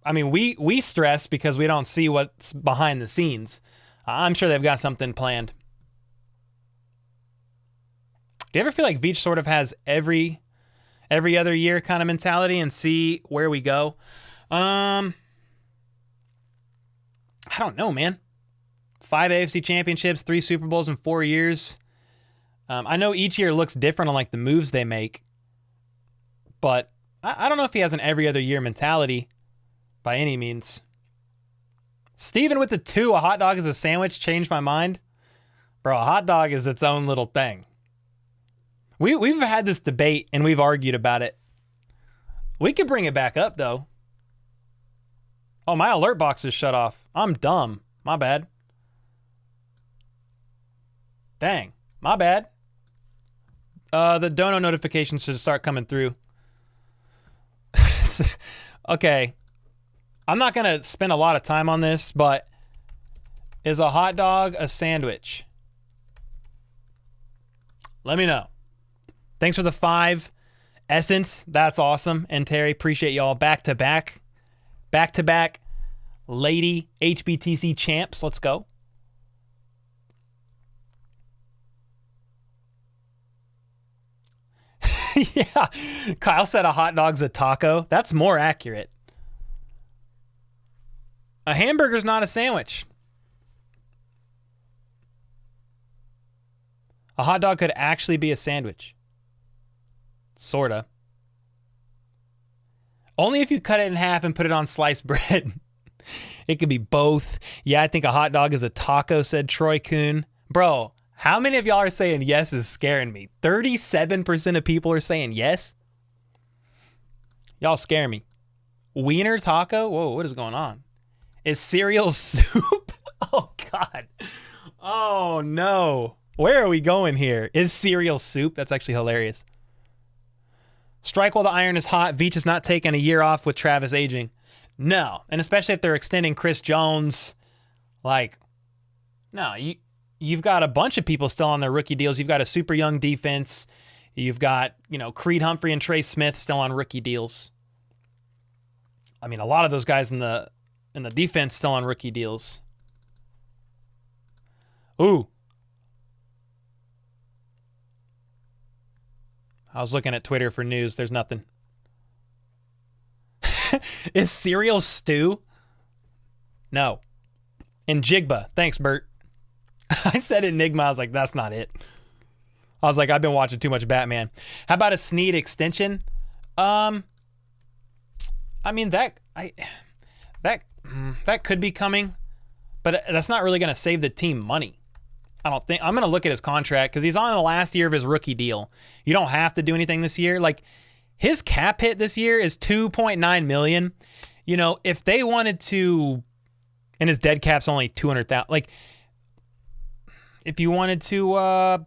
I mean, we stress because we don't see what's behind the scenes. I'm sure they've got something planned. Do you ever feel like Veach sort of has every other year kind of mentality and see where we go? I don't know, man. 5 AFC championships, 3 Super Bowls in 4 years. I know each year looks different on like the moves they make, but I don't know if he has an every other year mentality by any means. Steven with the 2, a hot dog is a sandwich, changed my mind. Bro, a hot dog is its own little thing. We've had this debate and we've argued about it. We could bring it back up though. Oh, my alert box is shut off. I'm dumb. My bad. Dang. My bad. The dono notifications should start coming through. Okay. I'm not going to spend a lot of time on this, but is a hot dog a sandwich? Let me know. Thanks for the 5. Essence, that's awesome. And Terry, appreciate y'all. Back to back. Lady HBTC champs. Let's go. Yeah. Kyle said a hot dog's a taco. That's more accurate. A hamburger's not a sandwich. A hot dog could actually be a sandwich. Sorta. Only if you cut it in half and put it on sliced bread. It could be both. Yeah, I think a hot dog is a taco, said Troy Kuhn. Bro, how many of y'all are saying yes is scaring me? 37% of people are saying yes. Y'all scare me. Wiener taco? Whoa, what is going on? Is cereal soup? Oh, God. Oh, no. Where are we going here? Is cereal soup? That's actually hilarious. Strike while the iron is hot. Veach is not taking a year off with Travis aging. No. And especially if they're extending Chris Jones. Like, no, you've got a bunch of people still on their rookie deals. You've got a super young defense. You've got, Creed Humphrey and Trey Smith still on rookie deals. I mean, a lot of those guys in the defense still on rookie deals. Ooh. I was looking at Twitter for news. There's nothing. Is cereal stew? No. And Jigba. Thanks, Bert. I said Enigma. I was like, that's not it. I was like, I've been watching too much Batman. How about a Snead extension? I mean, that could be coming, but that's not really going to save the team money. I don't think. I'm going to look at his contract because he's on the last year of his rookie deal. You don't have to do anything this year. Like, his cap hit this year is $2.9 million. If they wanted to, and his dead cap's only $200,000. Like, if you wanted to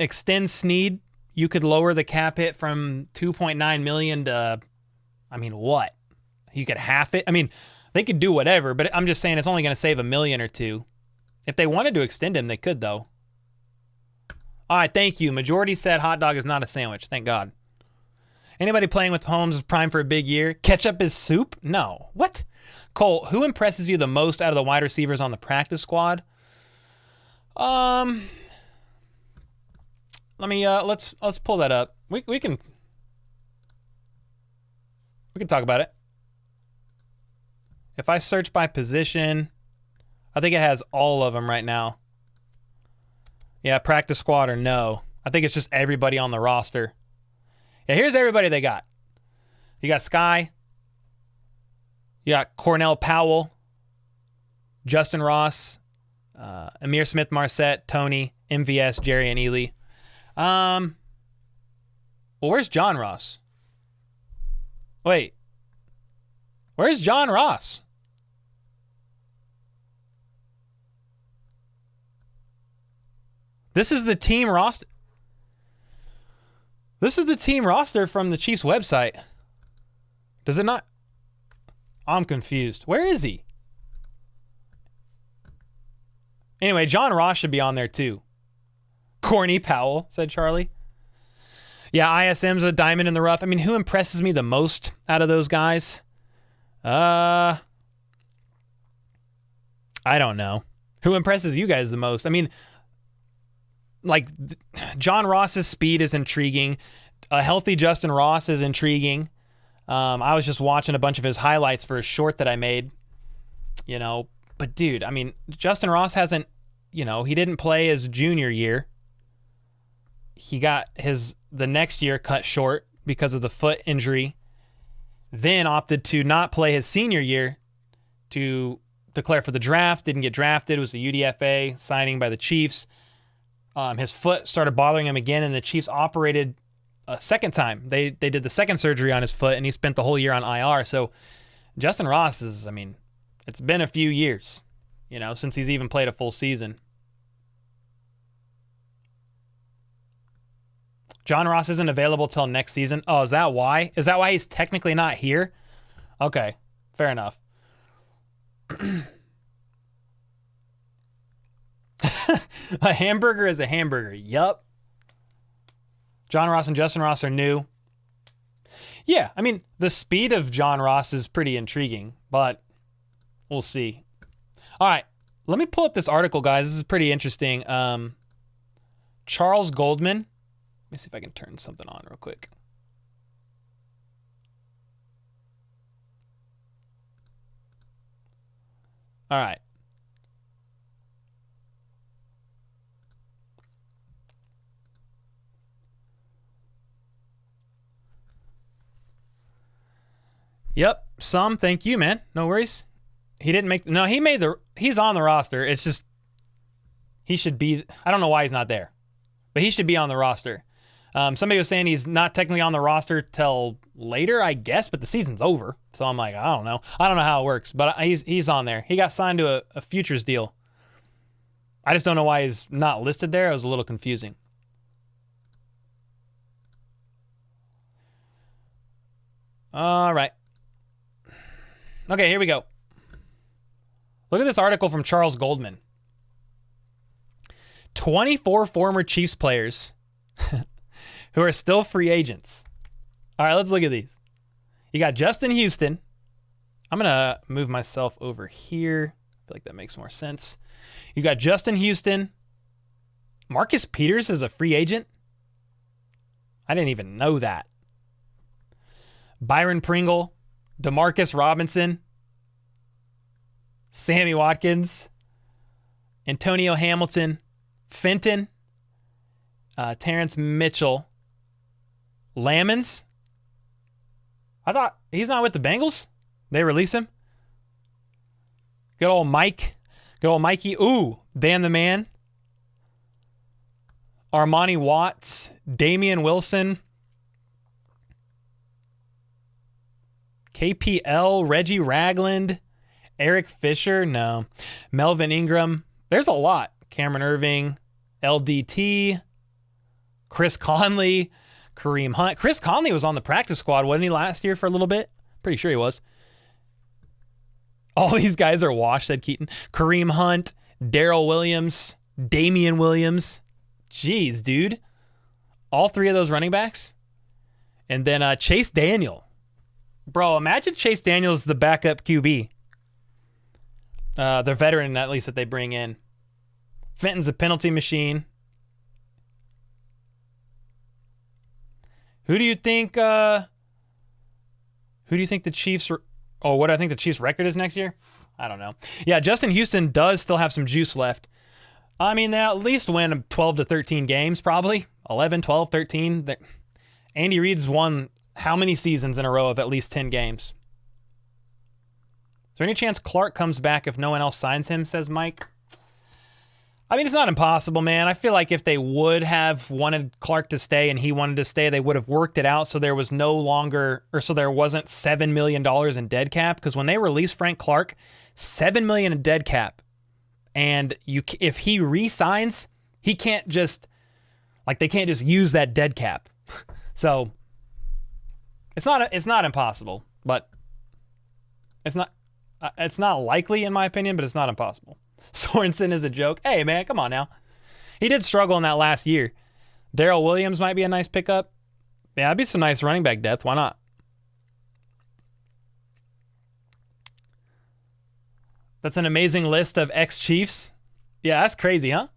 extend Snead, you could lower the cap hit from $2.9 million to, I mean, what? You could half it. I mean, they could do whatever, but I'm just saying it's only going to save $1 million or $2 million. If they wanted to extend him, they could, though. All right, thank you. Majority said hot dog is not a sandwich. Thank God. Anybody playing with Mahomes is primed for a big year. Ketchup is soup? No. What? Cole, who impresses you the most out of the wide receivers on the practice squad? Let me let's pull that up. We can talk about it. If I search by position, I think it has all of them right now. Yeah, practice squad or no. I think it's just everybody on the roster. Yeah, here's everybody they got. You got Sky. You got Cornell Powell. Justin Ross. Amir Smith-Marset. Tony. MVS. Jerry and Ely. Well, where's John Ross? Wait. Where's John Ross? This is the team roster. This is the team roster from the Chiefs website. Does it not? I'm confused. Where is he? Anyway, John Ross should be on there too. Corny Powell, said Charlie. Yeah, ISM's a diamond in the rough. I mean, who impresses me the most out of those guys? I don't know. Who impresses you guys the most? I mean, like, John Ross's speed is intriguing. A healthy Justin Ross is intriguing. I was just watching a bunch of his highlights for a short that I made, But, dude, I mean, Justin Ross hasn't, he didn't play his junior year. He got the next year cut short because of the foot injury. Then opted to not play his senior year to declare for the draft. Didn't get drafted. It was a UDFA signing by the Chiefs. His foot started bothering him again, and the Chiefs operated a second time. They did the second surgery on his foot, and he spent the whole year on IR. So Justin Ross is, I mean, it's been a few years, since he's even played a full season. John Ross isn't available till next season. Oh, is that why? Is that why he's technically not here? Okay, fair enough. A hamburger is a hamburger. Yup. John Ross and Justin Ross are new. Yeah, I mean, the speed of John Ross is pretty intriguing, but we'll see. All right, let me pull up this article, guys. This is pretty interesting. Charles Goldman. Let me see if I can turn something on real quick. All right. Yep, thank you, man. No worries. He didn't make. No, he made the. He's on the roster. It's just he should be. I don't know why he's not there, but he should be on the roster. Somebody was saying he's not technically on the roster till later, I guess, but the season's over. So I'm like, I don't know. I don't know how it works, but he's on there. He got signed to a futures deal. I just don't know why he's not listed there. It was a little confusing. All right. Okay, here we go. Look at this article from Charles Goldman. 24 former Chiefs players who are still free agents. All right, let's look at these. You got Justin Houston. I'm going to move myself over here. I feel like that makes more sense. You got Justin Houston. Marcus Peters is a free agent. I didn't even know that. Byron Pringle, DeMarcus Robinson, Sammy Watkins, Antonio Hamilton, Fenton, Terrence Mitchell, Lamons. I thought he's not with the Bengals. They release him. Good old Mike. Good old Mikey. Ooh, Dan the Man. Armani Watts, Damian Wilson, KPL, Reggie Ragland, Eric Fisher, no. Melvin Ingram. There's a lot. Cameron Irving, LDT, Chris Conley, Kareem Hunt. Chris Conley was on the practice squad, wasn't he, last year for a little bit? Pretty sure he was. All these guys are washed, said Keaton. Kareem Hunt, Darrell Williams, Damian Williams. Jeez, dude. All three of those running backs. And then Chase Daniel. Bro, imagine Chase Daniel is the backup QB. The veteran, at least, that they bring in. Fenton's a penalty machine. Who do you think the Chiefs... what do I think the Chiefs' record is next year? I don't know. Yeah, Justin Houston does still have some juice left. I mean, they'll at least win 12 to 13 games, probably. 11, 12, 13. Andy Reid's won how many seasons in a row of at least 10 games? Is there any chance Clark comes back if no one else signs him, says Mike? I mean, it's not impossible, man. I feel like if they would have wanted Clark to stay and he wanted to stay, they would have worked it out so there was no longer, or so there wasn't $7 million in dead cap. Because when they released Frank Clark, $7 million in dead cap. And if he re-signs, he can't just, they can't just use that dead cap. So it's not impossible, but it's not likely in my opinion, but it's not impossible. Sorensen is a joke. Hey man, come on now. He did struggle in that last year. Darrell Williams might be a nice pickup. Yeah, that'd be some nice running back depth. Why not? That's an amazing list of ex-Chiefs. Yeah, that's crazy, huh?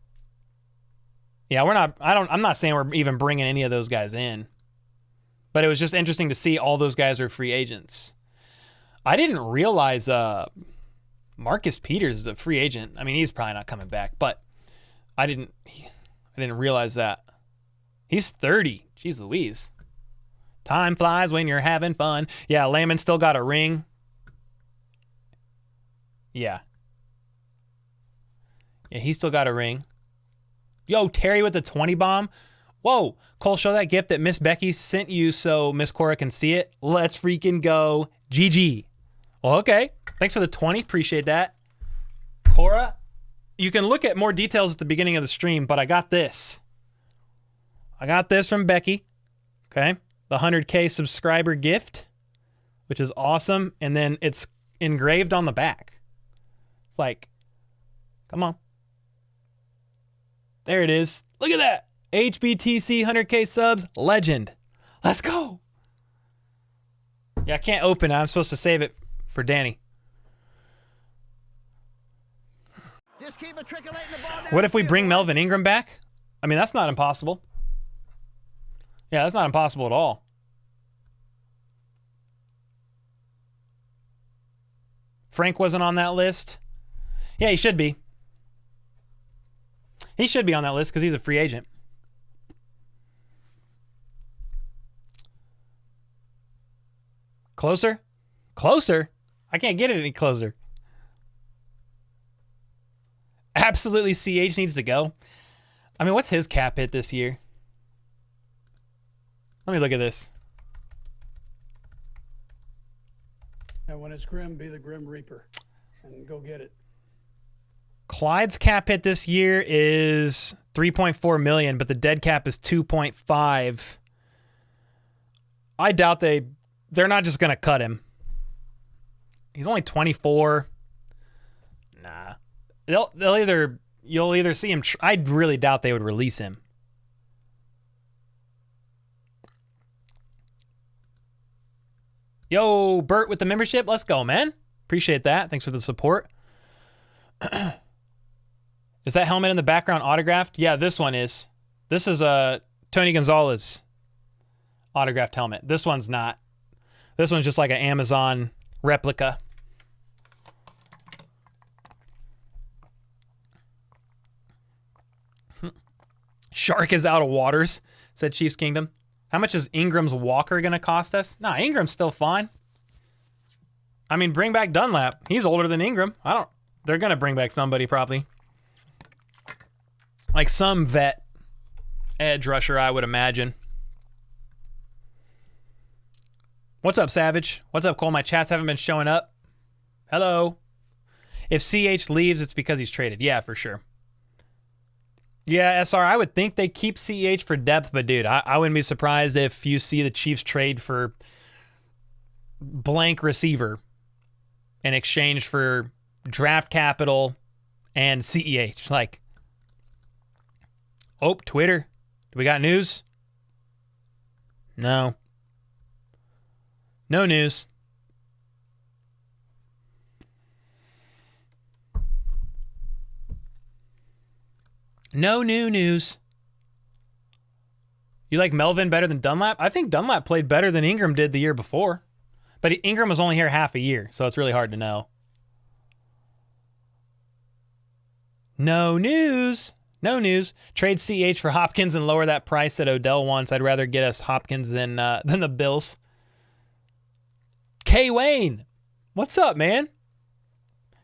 Yeah, I'm not saying we're even bringing any of those guys in. But it was just interesting to see all those guys are free agents. I didn't realize Marcus Peters is a free agent. I mean, he's probably not coming back, but I didn't realize that. He's 30. Jeez Louise. Time flies when you're having fun. Yeah, Layman still got a ring. Yeah. Yeah, he still got a ring. Yo, Terry with the 20 bomb. Whoa, Cole, show that gift that Miss Becky sent you so Miss Cora can see it. Let's freaking go. GG. Well, okay. Thanks for the 20. Appreciate that. Cora, you can look at more details at the beginning of the stream, but I got this. I got this from Becky. Okay. The 100K subscriber gift, which is awesome. And then it's engraved on the back. It's like, come on. There it is. Look at that. HBTC 100K subs. Legend. Let's go. Yeah, I can't open it. I'm supposed to save it for Danny. Just keep matriculating the ball. What if we bring Melvin Ingram back? I mean, that's not impossible. Yeah, that's not impossible at all. Frank wasn't on that list. Yeah, he should be. He should be on that list because he's a free agent. Closer? Closer? I can't get it any closer. Absolutely, CH needs to go. I mean, what's his cap hit this year? Let me look at this. And when it's grim, be the Grim Reaper and go get it. Clyde's cap hit this year is 3.4 million, but the dead cap is 2.5. I doubt they're not just going to cut him. He's only 24. Nah. You'll either see him. I really doubt they would release him. Yo, Bert with the membership. Let's go, man. Appreciate that. Thanks for the support. Is that helmet in the background autographed? Yeah, this one is. This is a Tony Gonzalez autographed helmet. This one's not. This one's just like an Amazon replica. Shark is out of waters, said Chiefs Kingdom. How much is Ingram's Walker going to cost us? Nah, Ingram's still fine. I mean, bring back Dunlap. He's older than Ingram. They're going to bring back somebody probably. Like some vet edge rusher, I would imagine. What's up, Savage? What's up, Cole? My chats haven't been showing up. Hello. If CH leaves, it's because he's traded. Yeah, for sure. Yeah, SR, I would think they keep CH for depth, but dude, I wouldn't be surprised if you see the Chiefs trade for blank receiver in exchange for draft capital and CEH. Like, oh, Twitter. Do we got news? No. No news. No new news. You like Melvin better than Dunlap? I think Dunlap played better than Ingram did the year before. But Ingram was only here half a year, so it's really hard to know. No news. No news. Trade CH for Hopkins and lower that price that Odell wants. I'd rather get us Hopkins than the Bills. K. Wayne. What's up, man?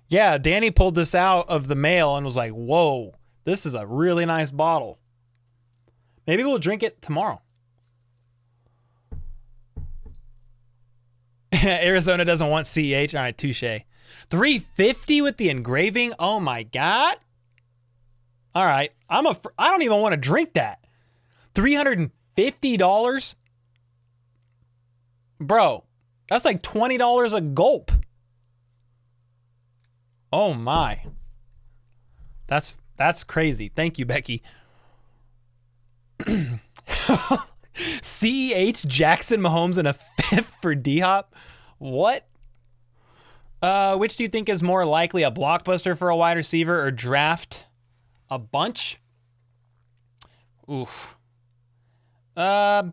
Yeah, Danny pulled this out of the mail and was like, whoa. This is a really nice bottle. Maybe we'll drink it tomorrow. Arizona doesn't want CH. All right, touche. $350 with the engraving. Oh my God. All right. I don't even want to drink that. $350? Bro, that's like $20 a gulp. Oh my. That's crazy. Thank you, Becky. CEH, Jackson, Mahomes, and a fifth for D-Hop? What? Which do you think is more likely, a blockbuster for a wide receiver or draft a bunch? Oof. Dude, I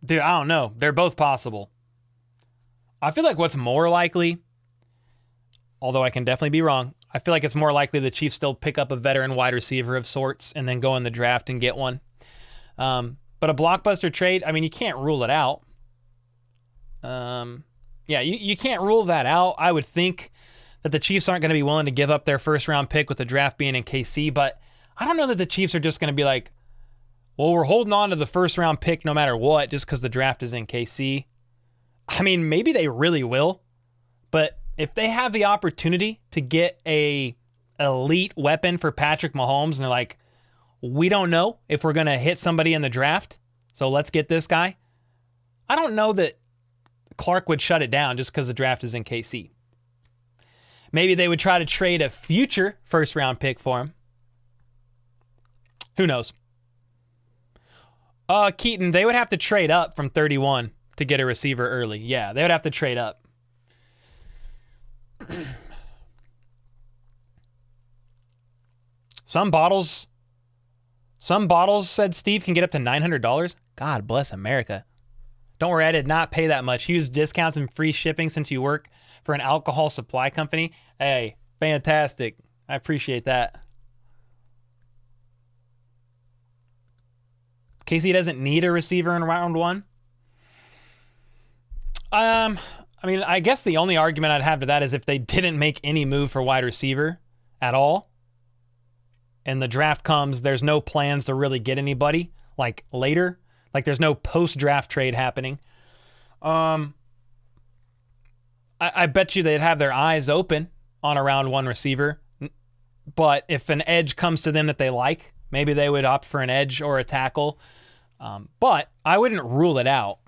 don't know. They're both possible. I feel like what's more likely, although I can definitely be wrong, I feel like it's more likely the Chiefs still pick up a veteran wide receiver of sorts and then go in the draft and get one. But a blockbuster trade, I mean, you can't rule it out. Yeah, you can't rule that out. I would think that the Chiefs aren't going to be willing to give up their first round pick with the draft being in KC, but I don't know that the Chiefs are just going to be like, well, we're holding on to the first round pick no matter what just because the draft is in KC. I mean, maybe they really will, but if they have the opportunity to get a elite weapon for Patrick Mahomes and they're like, we don't know if we're going to hit somebody in the draft, so let's get this guy. I don't know that Clark would shut it down just because the draft is in KC. Maybe they would try to trade a future first round pick for him. Who knows? Keaton, they would have to trade up from 31 to get a receiver early. Yeah, they would have to trade up. Some bottles said Steve can get up to $900. God bless America. Don't worry, I did not pay that much. Huge discounts and free shipping since you work for an alcohol supply company. Hey, fantastic. I appreciate that. KC doesn't need a receiver in round one. I mean, I guess the only argument I'd have to that is if they didn't make any move for wide receiver, at all, and the draft comes, there's no plans to really get anybody like later. Like there's no post-draft trade happening. I bet you they'd have their eyes open on a round one receiver. But if an edge comes to them that they like, maybe they would opt for an edge or a tackle. But I wouldn't rule it out.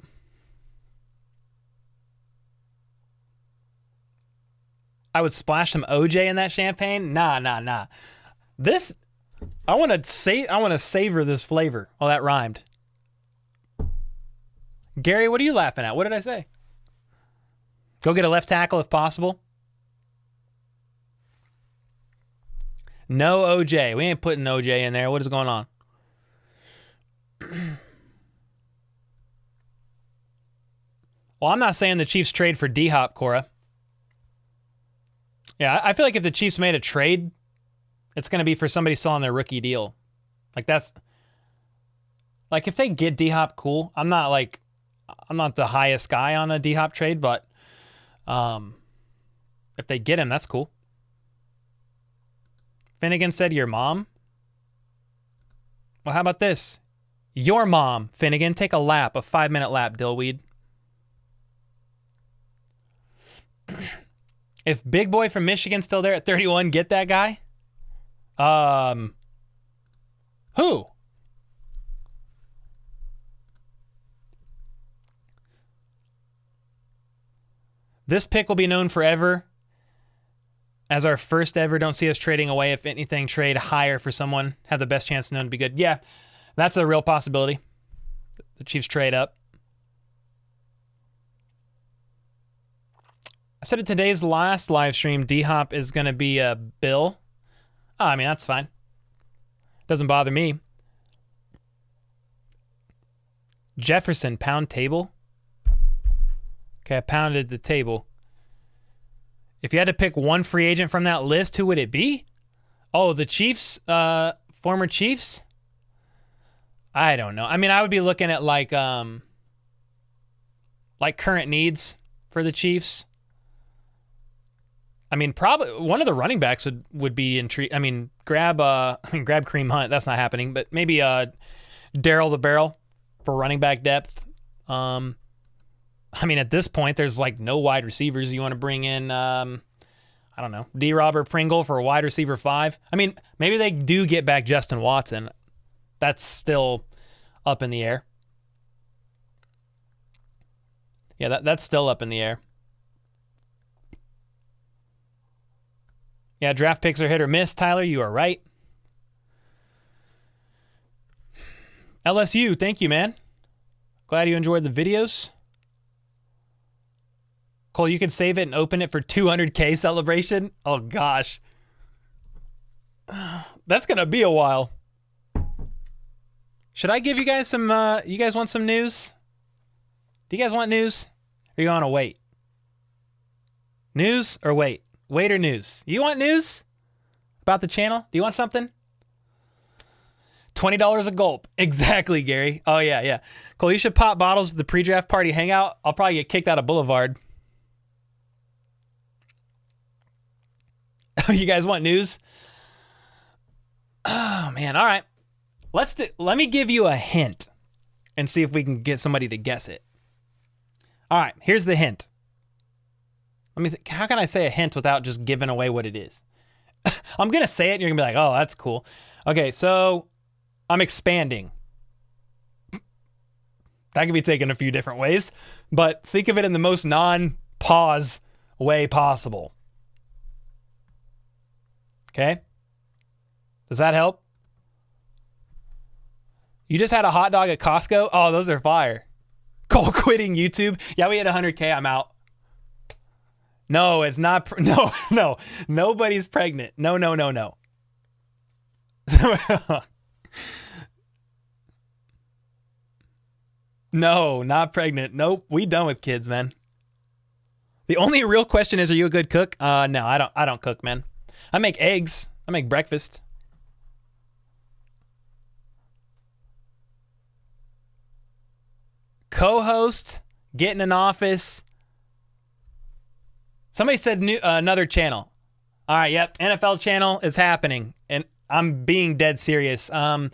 I would splash some OJ in that champagne. Nah. This, I want to savor this flavor. Oh, that rhymed. Gary, what are you laughing at? What did I say? Go get a left tackle if possible. No OJ. We ain't putting OJ in there. What is going on? Well, I'm not saying the Chiefs trade for D-Hop, Cora. Yeah, I feel like if the Chiefs made a trade, it's going to be for somebody still on their rookie deal. Like that's... Like if they get D-Hop, cool. I'm not the highest guy on a D-Hop trade, but if they get him, that's cool. Finnegan said your mom? Well, how about this? Your mom, Finnegan, take a 5-minute lap, Dillweed. If Big Boy from Michigan's still there at 31, get that guy? Who? This pick will be known forever as our first ever. Don't see us trading away. If anything, trade higher for someone. Have the best chance known to be good. Yeah, that's a real possibility. The Chiefs trade up. I said at today's last live stream, D-Hop is going to be a Bill. Oh, I mean, that's fine. Doesn't bother me. Jefferson, pound table. Okay, I pounded the table. If you had to pick one free agent from that list, who would it be? Oh, the Chiefs, former Chiefs? I don't know. I mean, I would be looking at like current needs for the Chiefs. I mean, probably one of the running backs would be intrigued. I mean, grab Kareem Hunt. That's not happening, but maybe Darryl the Barrel for running back depth. I mean, at this point, there's like no wide receivers. You want to bring in, I don't know, D-Robert Pringle for a wide receiver 5. I mean, maybe they do get back Justin Watson. That's still up in the air. Yeah, that's still up in the air. Yeah, draft picks are hit or miss, Tyler. You are right. LSU, thank you, man. Glad you enjoyed the videos. Cole, you can save it and open it for 200K celebration. Oh, gosh. That's going to be a while. Should I give you guys some, you guys want some news? Do you guys want news? Or you want to wait? News or wait? Wait or news? You want news about the channel? Do you want something? $20 a gulp. Exactly, Gary. Oh, yeah. Cole, you should pop bottles at the pre-draft party hangout. I'll probably get kicked out of Boulevard. You guys want news? Oh, man. All right. Let me give you a hint and see if we can get somebody to guess it. All right. Here's the hint. Let me think. How can I say a hint without just giving away what it is? I'm going to say it and you're going to be like, oh, that's cool. Okay, so I'm expanding. That could be taken a few different ways, but think of it in the most non-pause way possible. Okay? Does that help? You just had a hot dog at Costco? Oh, those are fire. Cole quitting YouTube. Yeah, we hit 100K. I'm out. No, it's not. No. Nobody's pregnant. No. No, not pregnant. Nope. We done with kids, man. The only real question is, are you a good cook? No, I don't cook, man. I make eggs. I make breakfast. Co-host, get in an office. Somebody said another channel. All right, yep. NFL channel is happening, and I'm being dead serious. The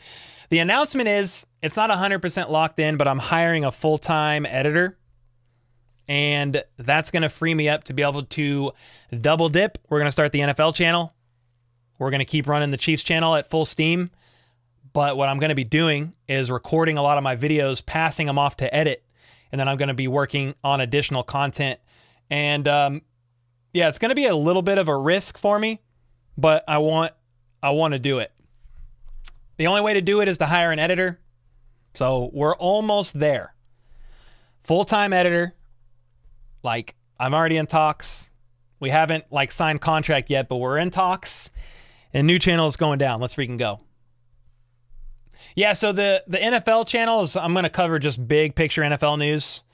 announcement is it's not 100% locked in, but I'm hiring a full-time editor, and that's going to free me up to be able to double dip. We're going to start the NFL channel. We're going to keep running the Chiefs channel at full steam, but what I'm going to be doing is recording a lot of my videos, passing them off to edit, and then I'm going to be working on additional content. And yeah, it's going to be a little bit of a risk for me, but I want to do it. The only way to do it is to hire an editor. So we're almost there. Full-time editor. Like, I'm already in talks. We haven't like signed contract yet, but we're in talks. And new channel is going down. Let's freaking go. Yeah, so the NFL channel is, I'm going to cover just big picture NFL news.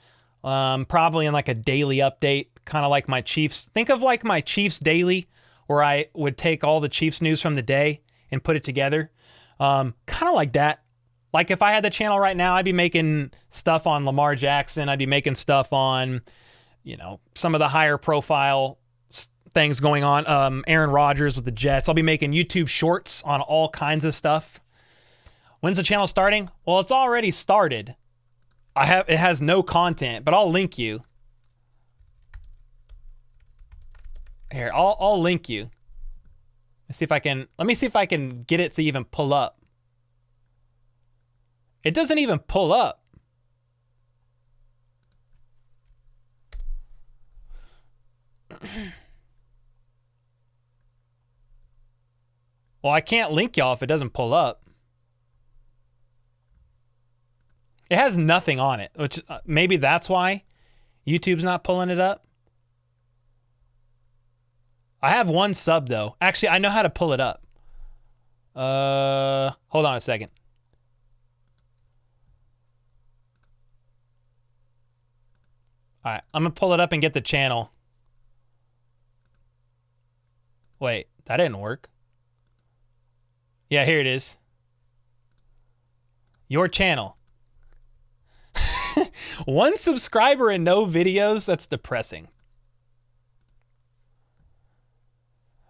Probably in like a daily update, kind of like my Chiefs. Think of like my Chiefs daily, where I would take all the Chiefs news from the day and put it together. Kind of like that. Like if I had the channel right now, I'd be making stuff on Lamar Jackson. I'd be making stuff on, you know, some of the higher profile things going on. Aaron Rodgers with the Jets. I'll be making YouTube shorts on all kinds of stuff. When's the channel starting? Well, it's already started. It has no content, but I'll link you. Here, I'll link you. Let me see if I can get it to even pull up. It doesn't even pull up. Well, I can't link y'all if it doesn't pull up. It has nothing on it, which maybe that's why YouTube's not pulling it up. I have one sub though. Actually, I know how to pull it up. Hold on a second. All right, I'm gonna pull it up and get the channel. Wait, that didn't work. Yeah, here it is. Your channel. One subscriber and no videos? That's depressing.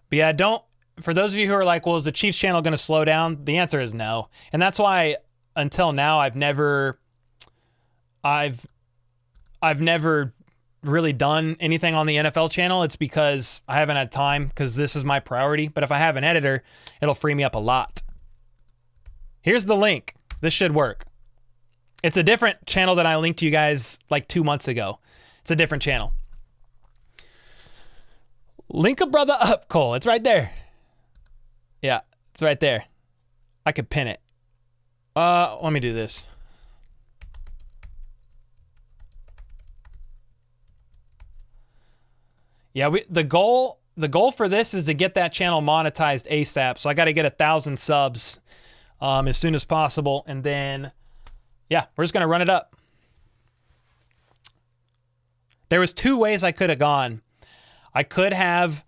But yeah, for those of you who are like, well, is the Chiefs channel going to slow down? The answer is no. And that's why until now I've never really done anything on the NFL channel. It's because I haven't had time, because this is my priority. But if I have an editor, it'll free me up a lot. Here's the link. This should work. It's a different channel that I linked to you guys like 2 months ago. It's a different channel. Link a brother up, Cole. It's right there. Yeah, it's right there. I could pin it. Let me do this. Yeah, the goal for this is to get that channel monetized ASAP. So I got to get 1,000 subs as soon as possible, and then yeah, we're just gonna run it up. There was 2 ways I could have gone. I could have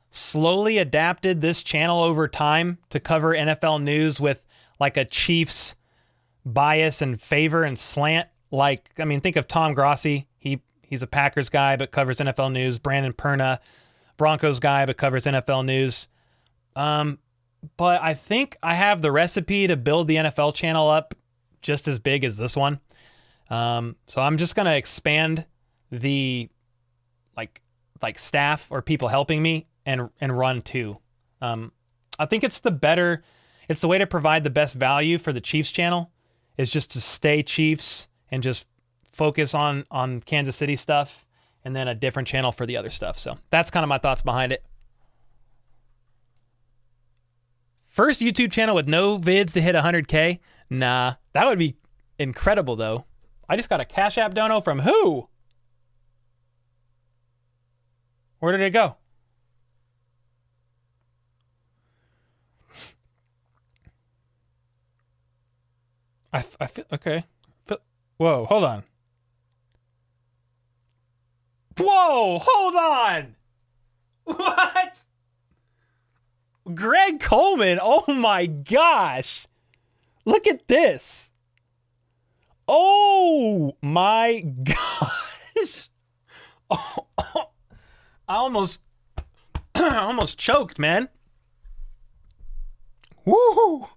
slowly adapted this channel over time to cover NFL news with like a Chiefs bias and favor and slant. Like, I mean, think of Tom Grossi. He's a Packers guy, but covers NFL news. Brandon Perna, Broncos guy, but covers NFL news. But I think I have the recipe to build the NFL channel up just as big as this one. So I'm just going to expand the like staff or people helping me and run 2. I think it's the way to provide the best value for the Chiefs channel is just to stay Chiefs and just focus on Kansas City stuff, and then a different channel for the other stuff. So that's kind of my thoughts behind it. First YouTube channel with no vids to hit 100K? Nah, that would be incredible though. I just got a Cash App dono from who? Where did it go? I feel okay. Whoa, hold on. Whoa, hold on. What? Greg Coleman. Oh my gosh. Look at this. Oh my gosh. Oh, I almost I almost choked, man. Woo!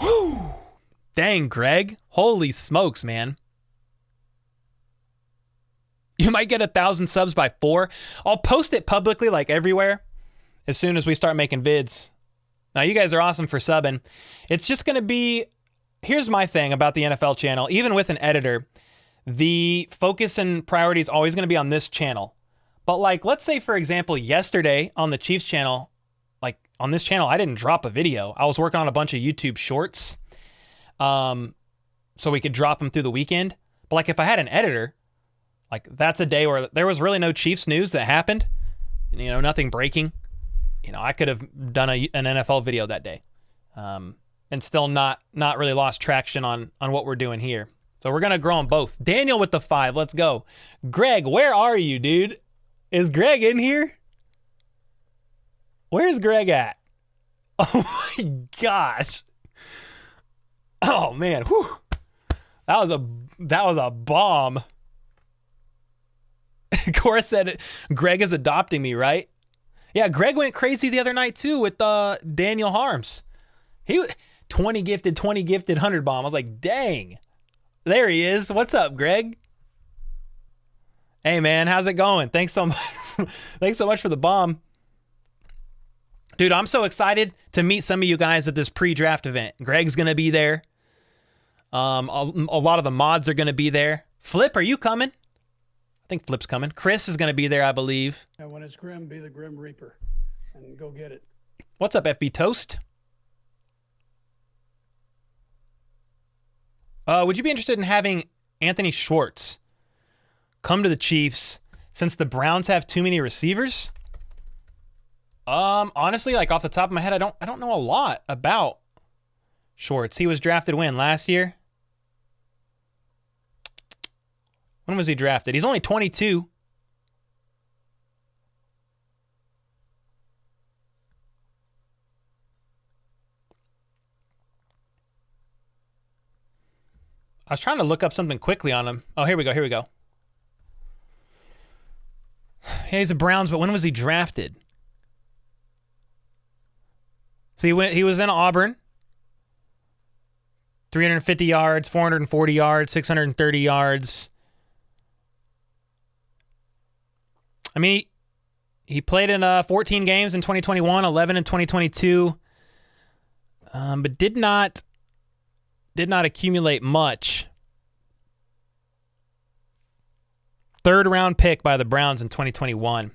Woo! Dang, Greg. Holy smokes, man. You might get 1,000 subs by 4. I'll post it publicly, like everywhere, as soon as we start making vids. Now, you guys are awesome for subbing. It's just going to be... Here's my thing about the NFL channel. Even with an editor, the focus and priority is always going to be on this channel. But, like, let's say, for example, yesterday on the Chiefs channel, like, on this channel, I didn't drop a video. I was working on a bunch of YouTube shorts so we could drop them through the weekend. But, like, if I had an editor, like, that's a day where there was really no Chiefs news that happened. You know, nothing breaking. You know, I could have done an NFL video that day and still not really lost traction on what we're doing here. So we're going to grow on both. Daniel with the 5. Let's go. Greg, where are you, dude? Is Greg in here? Where's Greg at? Oh, my gosh. Oh, man. Whew. That was a bomb. Cora said Greg is adopting me, right? Yeah, Greg went crazy the other night, too, with Daniel Harms. He 20 gifted, 100 bomb. I was like, dang. There he is. What's up, Greg? Hey, man, how's it going? Thanks so much. Thanks so much for the bomb. Dude, I'm so excited to meet some of you guys at this pre-draft event. Greg's going to be there. A lot of the mods are going to be there. Flip, are you coming? I think Flip's coming. Chris is going to be there, I believe. And when it's grim, be the Grim Reaper and go get it. What's up, FB Toast? Would you be interested in having Anthony Schwartz come to the Chiefs since the Browns have too many receivers? Honestly, like off the top of my head, I don't know a lot about Schwartz. He was drafted when? Last year? When was he drafted? He's only 22. I was trying to look up something quickly on him. Oh, here we go. Yeah, he's a Browns, but when was he drafted? So he was in Auburn. 350 yards, 440 yards, 630 yards. I mean, he played in 14 games in 2021, 11 in 2022, but did not accumulate much. 3rd round pick by the Browns in 2021.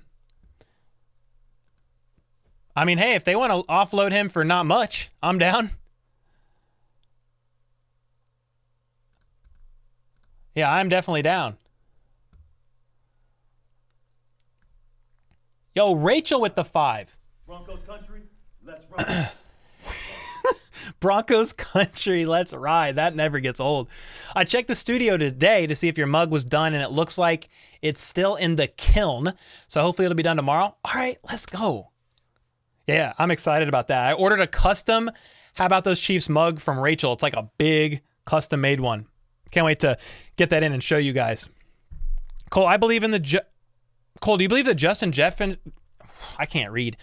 I mean, hey, if they want to offload him for not much, I'm down. Yeah, I'm definitely down. Yo, Rachel with the 5. Broncos country, let's ride. Broncos country, let's ride. That never gets old. I checked the studio today to see if your mug was done, and it looks like it's still in the kiln. So hopefully it'll be done tomorrow. All right, let's go. Yeah, I'm excited about that. I ordered a custom How About Those Chiefs mug from Rachel. It's like a big custom-made one. Can't wait to get that in and show you guys. Cole, I believe in the... Cole, do you believe that Justin Jefferson... I can't read.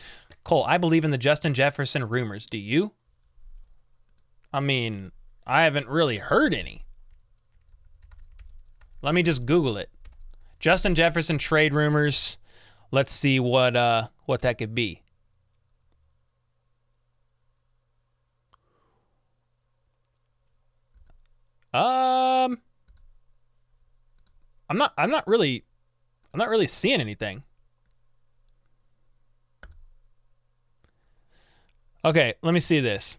Cole, I believe in the Justin Jefferson rumors. Do you? I mean, I haven't really heard any. Let me just Google it. Justin Jefferson trade rumors. Let's see what that could be. I'm not really seeing anything. Okay, let me see this.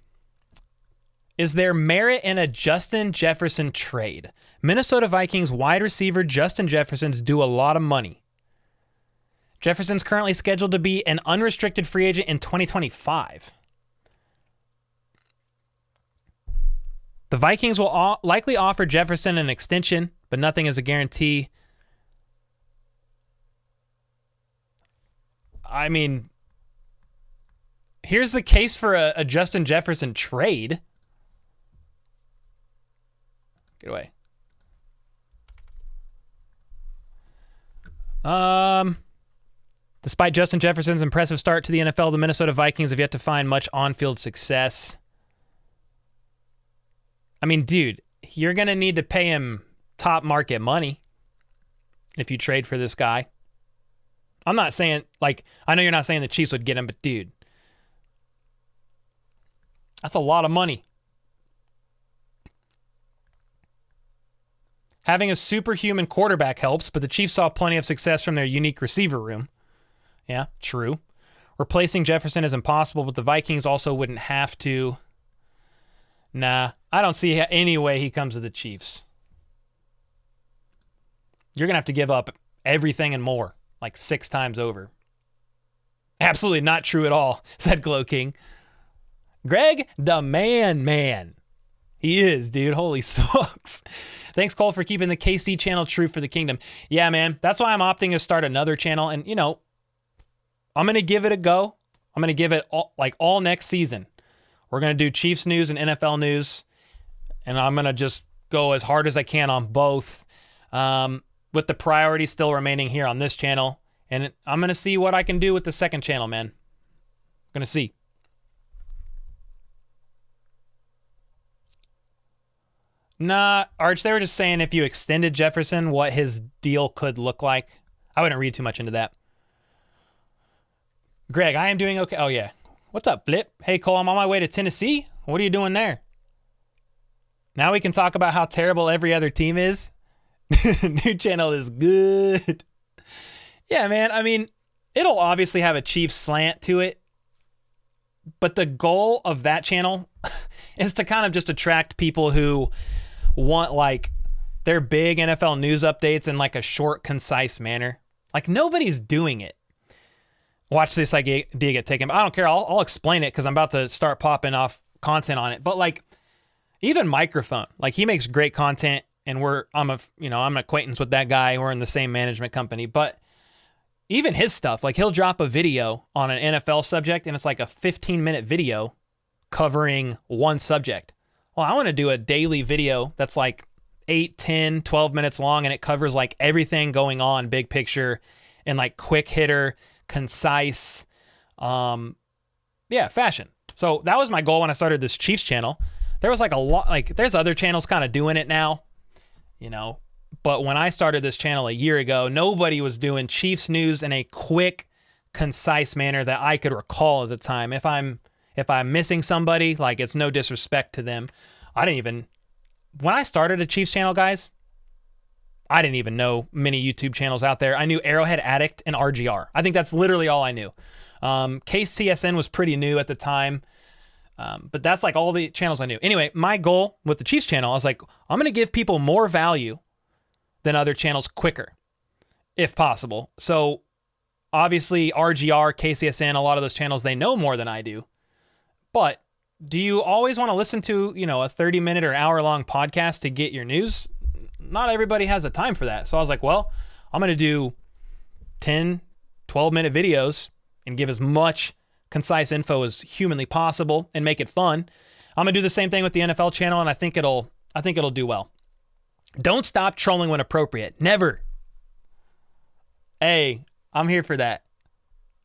Is there merit in a Justin Jefferson trade? Minnesota Vikings wide receiver Justin Jefferson's due a lot of money. Jefferson's currently scheduled to be an unrestricted free agent in 2025. The Vikings will likely offer Jefferson an extension, but nothing is a guarantee. I mean, here's the case for a Justin Jefferson trade. Get away. Despite Justin Jefferson's impressive start to the NFL, the Minnesota Vikings have yet to find much on-field success. I mean, dude, you're going to need to pay him top market money if you trade for this guy. I'm not saying, like, I know you're not saying the Chiefs would get him, but dude, that's a lot of money. Having a superhuman quarterback helps, but the Chiefs saw plenty of success from their unique receiver room. Yeah, true. Replacing Jefferson is impossible, but the Vikings also wouldn't have to. Nah, I don't see any way he comes to the Chiefs. You're going to have to give up everything and more, like 6 times over. Absolutely not true at all, said Glow King. Greg, the man. He is, dude. Holy smokes. Thanks, Cole, for keeping the KC channel true for the kingdom. Yeah, man. That's why I'm opting to start another channel. And, you know, I'm going to give it a go. I'm going to give it all next season. We're going to do Chiefs news and NFL news. And I'm going to just go as hard as I can on both. With the priority still remaining here on this channel. And I'm going to see what I can do with the second channel, man. I'm going to see. Nah, Arch, they were just saying if you extended Jefferson, what his deal could look like. I wouldn't read too much into that. Greg, I am doing okay. Oh, yeah. What's up, Flip? Hey, Cole, I'm on my way to Tennessee. What are you doing there? Now we can talk about how terrible every other team is. New channel is good. Yeah, man. I mean, it'll obviously have a Chiefs slant to it. But the goal of that channel is to kind of just attract people who want like their big NFL news updates in like a short, concise manner. Like nobody's doing it. Watch this idea get taken. I don't care. I'll explain it because I'm about to start popping off content on it. But like even Microphone, like he makes great content, and I'm an acquaintance with that guy. We're in the same management company, but even his stuff, like he'll drop a video on an NFL subject and it's like a 15-minute video covering one subject. Well, I want to do a daily video that's like 8, 10, 12 minutes long, and it covers like everything going on, big picture, and like quick hitter, concise, fashion. So that was my goal when I started this Chiefs channel. There was like a lot, like there's other channels kind of doing it now, you know, but when I started this channel a year ago, nobody was doing Chiefs news in a quick, concise manner that I could recall at the time. If I'm missing somebody, like it's no disrespect to them. When I started a Chiefs channel, guys, I didn't even know many YouTube channels out there. I knew Arrowhead Addict and RGR. I think that's literally all I knew. KCSN was pretty new at the time. But that's like all the channels I knew. Anyway, my goal with the Chiefs channel, I was like, I'm going to give people more value than other channels quicker, if possible. So obviously RGR, KCSN, a lot of those channels, they know more than I do. But do you always want to listen to, you know, a 30-minute or hour-long podcast to get your news? Not everybody has the time for that. So I was like, well, I'm going to do 10, 12-minute videos and give as much concise info as humanly possible and make it fun. I'm going to do the same thing with the NFL channel, and I think it'll do well. Don't stop trolling when appropriate. Never. Hey, I'm here for that.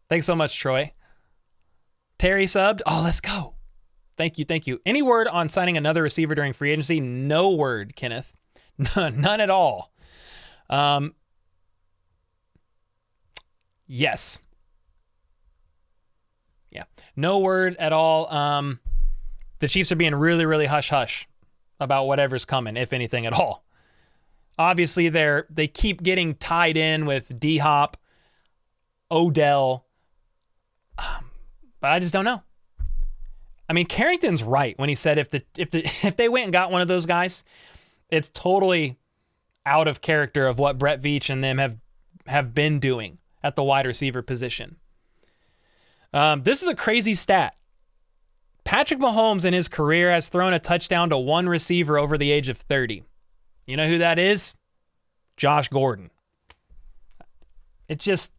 Thanks so much, Troy. Terry subbed. Oh, let's go. Thank you. Any word on signing another receiver during free agency? No word, Kenneth. None at all. Yes. Yeah. No word at all. The Chiefs are being really, really hush-hush about whatever's coming, if anything at all. Obviously, they keep getting tied in with D-Hop, Odell, but I just don't know. I mean, Carrington's right when he said if they went and got one of those guys, it's totally out of character of what Brett Veach and them have been doing at the wide receiver position. This is a crazy stat. Patrick Mahomes in his career has thrown a touchdown to one receiver over the age of 30. You know who that is? Josh Gordon. It's just,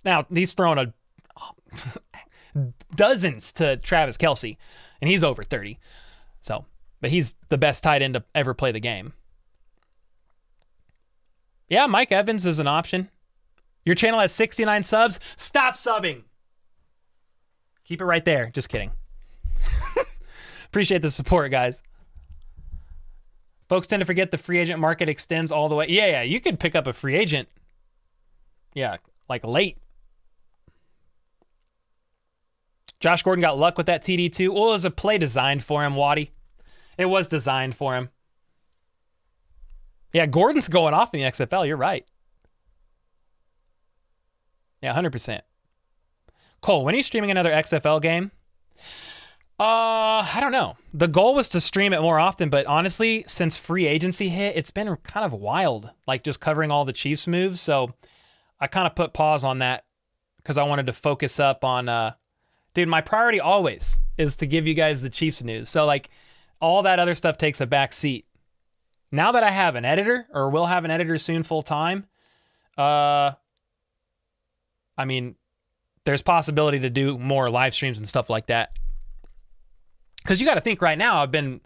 now he's thrown dozens to Travis Kelce, and he's over 30. So, but he's the best tight end to ever play the game. Yeah, Mike Evans is an option. Your channel has 69 subs. Stop subbing. Keep it right there. Just kidding. Appreciate the support, guys. Folks tend to forget the free agent market extends all the way. Yeah, you could pick up a free agent. Yeah, like late. Josh Gordon got luck with that TD too. Well, it was a play designed for him, Waddy. It was designed for him. Yeah, Gordon's going off in the XFL. You're right. Yeah, 100%. Cole, when are you streaming another XFL game? I don't know. The goal was to stream it more often, but honestly, since free agency hit, it's been kind of wild, like just covering all the Chiefs moves. So I kind of put pause on that because I wanted to focus up on, dude, my priority always is to give you guys the Chiefs news. So like all that other stuff takes a back seat. Now that I have an editor, or will have an editor soon full time, I mean, there's possibility to do more live streams and stuff like that. Because you got to think right now, I've been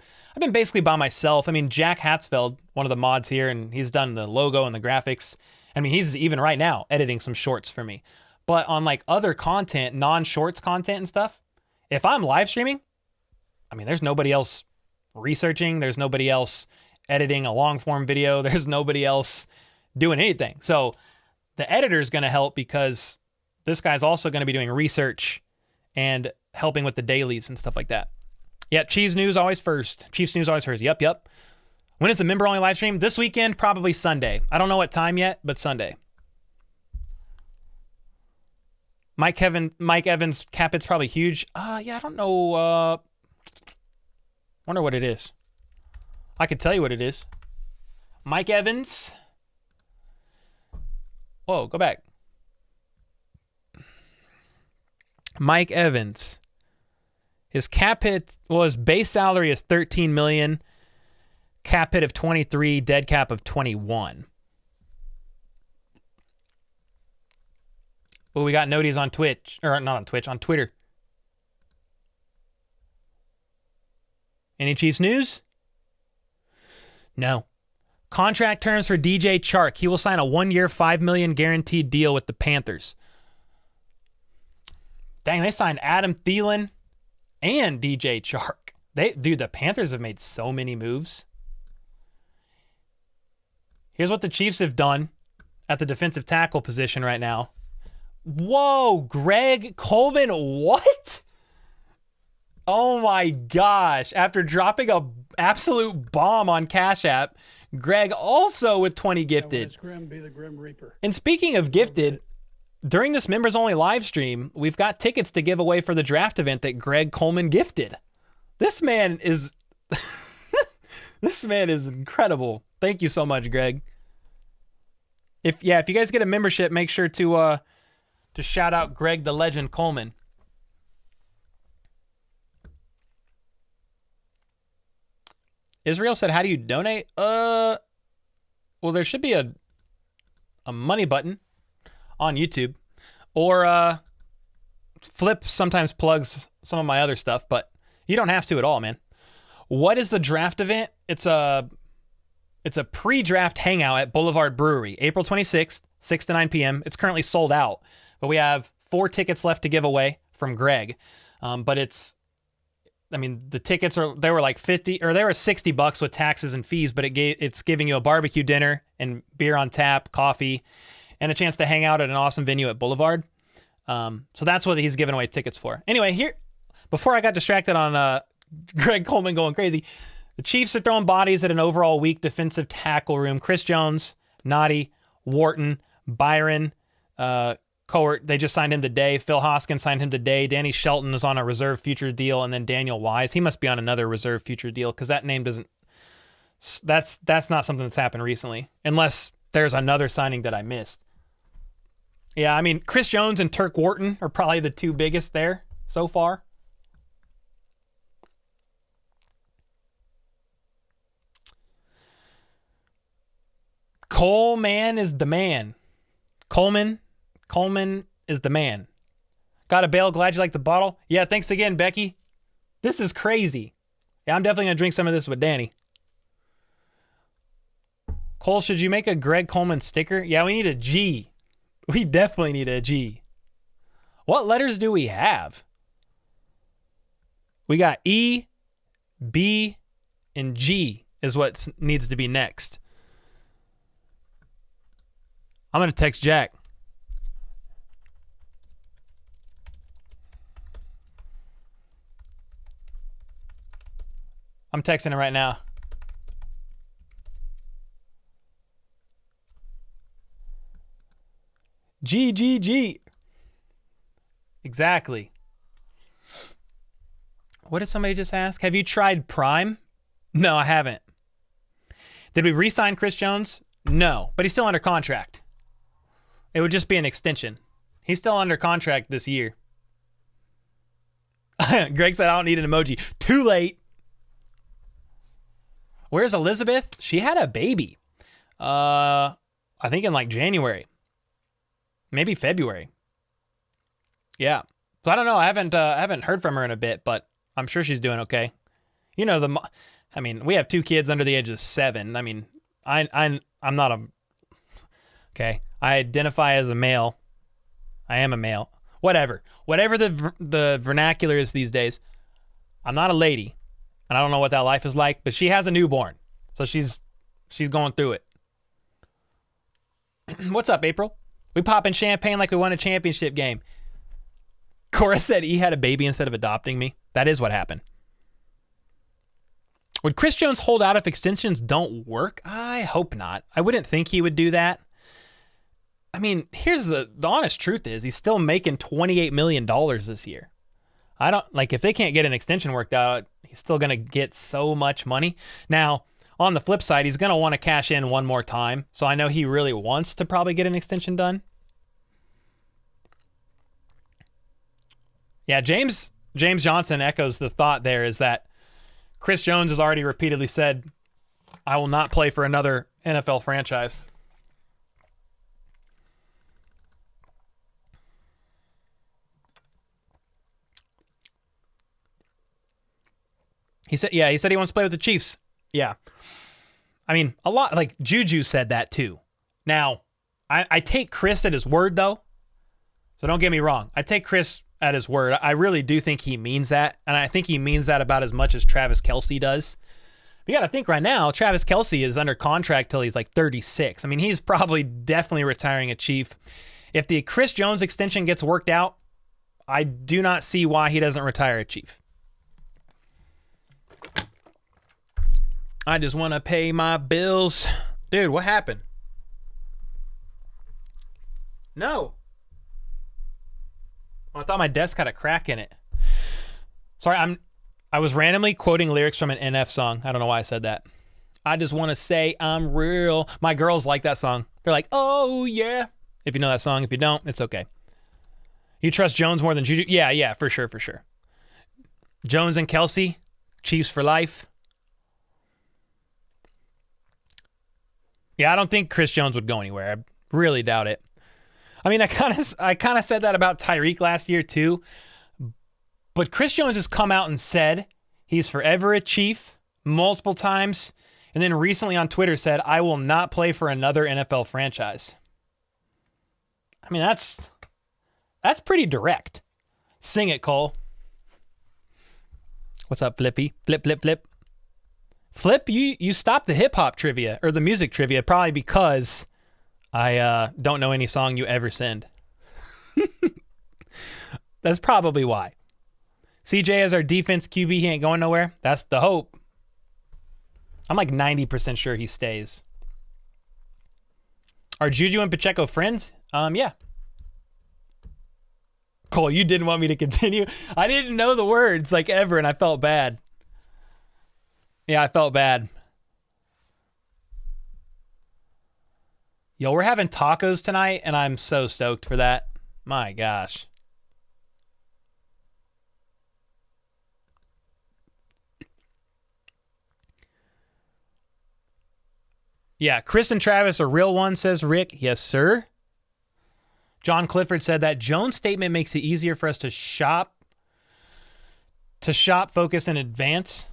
basically by myself. I mean, Jack Hatzfeld, one of the mods here, and he's done the logo and the graphics. I mean, he's even right now editing some shorts for me. But on like other content, non-shorts content and stuff, if I'm live streaming, I mean, there's nobody else researching. There's nobody else editing a long form video. There's nobody else doing anything. So the editor is going to help because this guy's also going to be doing research and helping with the dailies and stuff like that. Yep, Chiefs news always first. Chiefs news always first. Yep. When is the member-only live stream? This weekend, probably Sunday. I don't know what time yet, but Sunday. Mike Evans cap hit's probably huge. Yeah, I don't know. Wonder what it is. I could tell you what it is. Mike Evans. Whoa, go back. Mike Evans. His cap hit, well, his base salary is $13 million, cap hit of 23, dead cap of 21. Well, we got noties on Twitch, or not on Twitch, on Twitter. Any Chiefs news? No. Contract terms for DJ Chark. He will sign a 1-year, $5 million guaranteed deal with the Panthers. Dang, they signed Adam Thielen and DJ Chark. Dude, the Panthers have made so many moves. Here's what the Chiefs have done at the defensive tackle position right now. Whoa, Greg Coleman, what? Oh my gosh. After dropping a absolute bomb on Cash App, Greg also with 20 gifted. When it's grim, be the Grim Reaper. And speaking of gifted, during this members only live stream, we've got tickets to give away for the draft event that Greg Coleman gifted. This man is this man is incredible. Thank you so much, Greg. If you guys get a membership, make sure to shout out Greg the Legend Coleman. Israel said, "How do you donate?" Well, there should be a money button on YouTube, or Flip sometimes plugs some of my other stuff, but you don't have to at all, man. What is the draft event? It's a pre-draft hangout at Boulevard Brewery, April 26th, 6 to 9 p.m. It's currently sold out, but we have 4 tickets left to give away from Greg. But the tickets they were like $50 or they were $60 with taxes and fees, but it's giving you a barbecue dinner and beer on tap, coffee, and a chance to hang out at an awesome venue at Boulevard. So that's what he's giving away tickets for. Anyway, here, before I got distracted on Greg Coleman going crazy, the Chiefs are throwing bodies at an overall weak defensive tackle room. Chris Jones, Noddy, Wharton, Byron, Cowart, they just signed him today. Phil Hoskins signed him today. Danny Shelton is on a reserve future deal, and then Daniel Wise, he must be on another reserve future deal because that name doesn't. That's not something that's happened recently, unless there's another signing that I missed. Yeah, I mean, Chris Jones and Turk Wharton are probably the 2 biggest there so far. Coleman is the man. Coleman is the man. Got a bail. Glad you like the bottle. Yeah, thanks again, Becky. This is crazy. Yeah, I'm definitely going to drink some of this with Danny. Cole, should you make a Greg Coleman sticker? Yeah, we need a G. We definitely need a G. What letters do we have? We got E, B, and G is what needs to be next. I'm going to text Jack. I'm texting him right now. G, G, G. Exactly. What did somebody just ask? Have you tried Prime? No, I haven't. Did we re-sign Chris Jones? No, but he's still under contract. It would just be an extension. He's still under contract this year. Greg said, I don't need an emoji. Too late. Where's Elizabeth? She had a baby. I think in like January. Maybe February. Yeah. So I don't know. I haven't heard from her in a bit, but I'm sure she's doing okay. You know, we have 2 kids under the age of 7. I mean, I'm not a... Okay. I identify as a male. I am a male. Whatever the vernacular is these days. I'm not a lady, and I don't know what that life is like, but she has a newborn, so she's going through it. What's up, April? We popping champagne like we won a championship game. Cora said he had a baby instead of adopting me. That is what happened. Would Chris Jones hold out if extensions don't work? I hope not. I wouldn't think he would do that. I mean, here's the honest truth is he's still making $28 million this year. I don't like if they can't get an extension worked out, he's still going to get so much money. Now, on the flip side, he's going to want to cash in one more time. So I know he really wants to probably get an extension done. Yeah, James Johnson echoes the thought there is that Chris Jones has already repeatedly said, I will not play for another NFL franchise. He said he wants to play with the Chiefs. Yeah. I mean, a lot, like Juju said that too. Now, I take Chris at his word though. So don't get me wrong. I take Chris at his word. I really do think he means that. And I think he means that about as much as Travis Kelce does. But you got to think right now, Travis Kelce is under contract till he's like 36. I mean, he's probably definitely retiring a Chief. If the Chris Jones extension gets worked out, I do not see why he doesn't retire a Chief. I just want to pay my bills. Dude, what happened? No. Oh, I thought my desk had a crack in it. Sorry, I was randomly quoting lyrics from an NF song. I don't know why I said that. I just want to say I'm real. My girls like that song. They're like, oh yeah. If you know that song. If you don't, it's okay. You trust Jones more than Juju? Yeah, for sure. Jones and Kelce, Chiefs for life. Yeah, I don't think Chris Jones would go anywhere. I really doubt it. I mean, I kind of said that about Tyreek last year too. But Chris Jones has come out and said he's forever a Chief multiple times, and then recently on Twitter said, I will not play for another NFL franchise. I mean, that's pretty direct. Sing it, Cole. What's up, Flippy? Flip. Flip, you stopped the hip-hop trivia, or the music trivia, probably because I don't know any song you ever send. That's probably why. CJ as our defense QB, he ain't going nowhere. That's the hope. I'm like 90% sure he stays. Are Juju and Pacheco friends? Yeah. Cole, you didn't want me to continue. I didn't know the words like ever, and I felt bad. Yeah, I felt bad. Yo, we're having tacos tonight, and I'm so stoked for that. My gosh. Yeah, Chris and Travis are real ones, says Rick. Yes, sir. John Clifford said that Jones' statement makes it easier for us to shop, focus, and advance.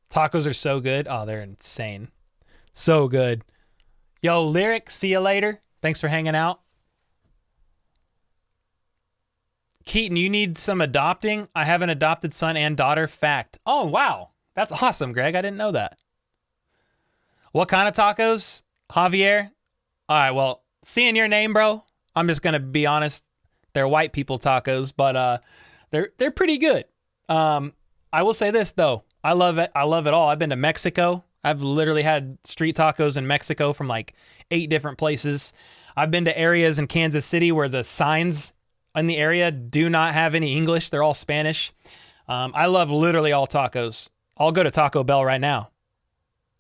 Tacos are so good. Oh, they're insane. So good. Yo, Lyric, see you later. Thanks for hanging out. Keaton, you need some adopting. I have an adopted son and daughter. Fact. Oh, wow. That's awesome, Greg. I didn't know that. What kind of tacos? Javier? All right, well, seeing your name, bro, I'm just going to be honest. They're white people tacos, but they're pretty good. I will say this, though. I love it. I love it all. I've been to Mexico. I've literally had street tacos in Mexico from like 8 different places. I've been to areas in Kansas City where the signs in the area do not have any English. They're all Spanish. I love literally all tacos. I'll go to Taco Bell right now.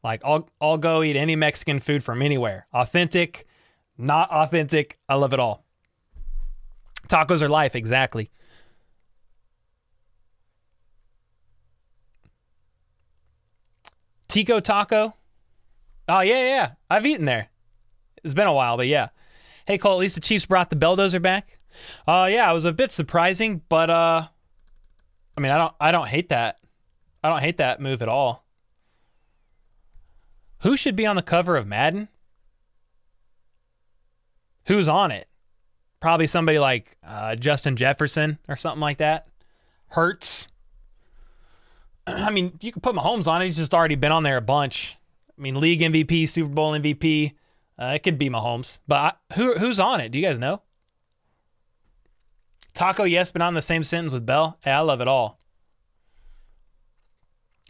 Like I'll go eat any Mexican food from anywhere. Authentic, not authentic. I love it all. Tacos are life, exactly. Tico Taco. Oh, yeah. I've eaten there. It's been a while, but yeah. Hey, Cole, at least the Chiefs brought the Bulldozer back. Yeah, it was a bit surprising, but I mean, I don't hate that. I don't hate that move at all. Who should be on the cover of Madden? Who's on it? Probably somebody like Justin Jefferson or something like that. Hurts. I mean, you can put Mahomes on it. He's just already been on there a bunch. I mean, league MVP, Super Bowl MVP. It could be Mahomes. But who's on it? Do you guys know? Taco, yes, but not in the same sentence with Bell. Hey, I love it all.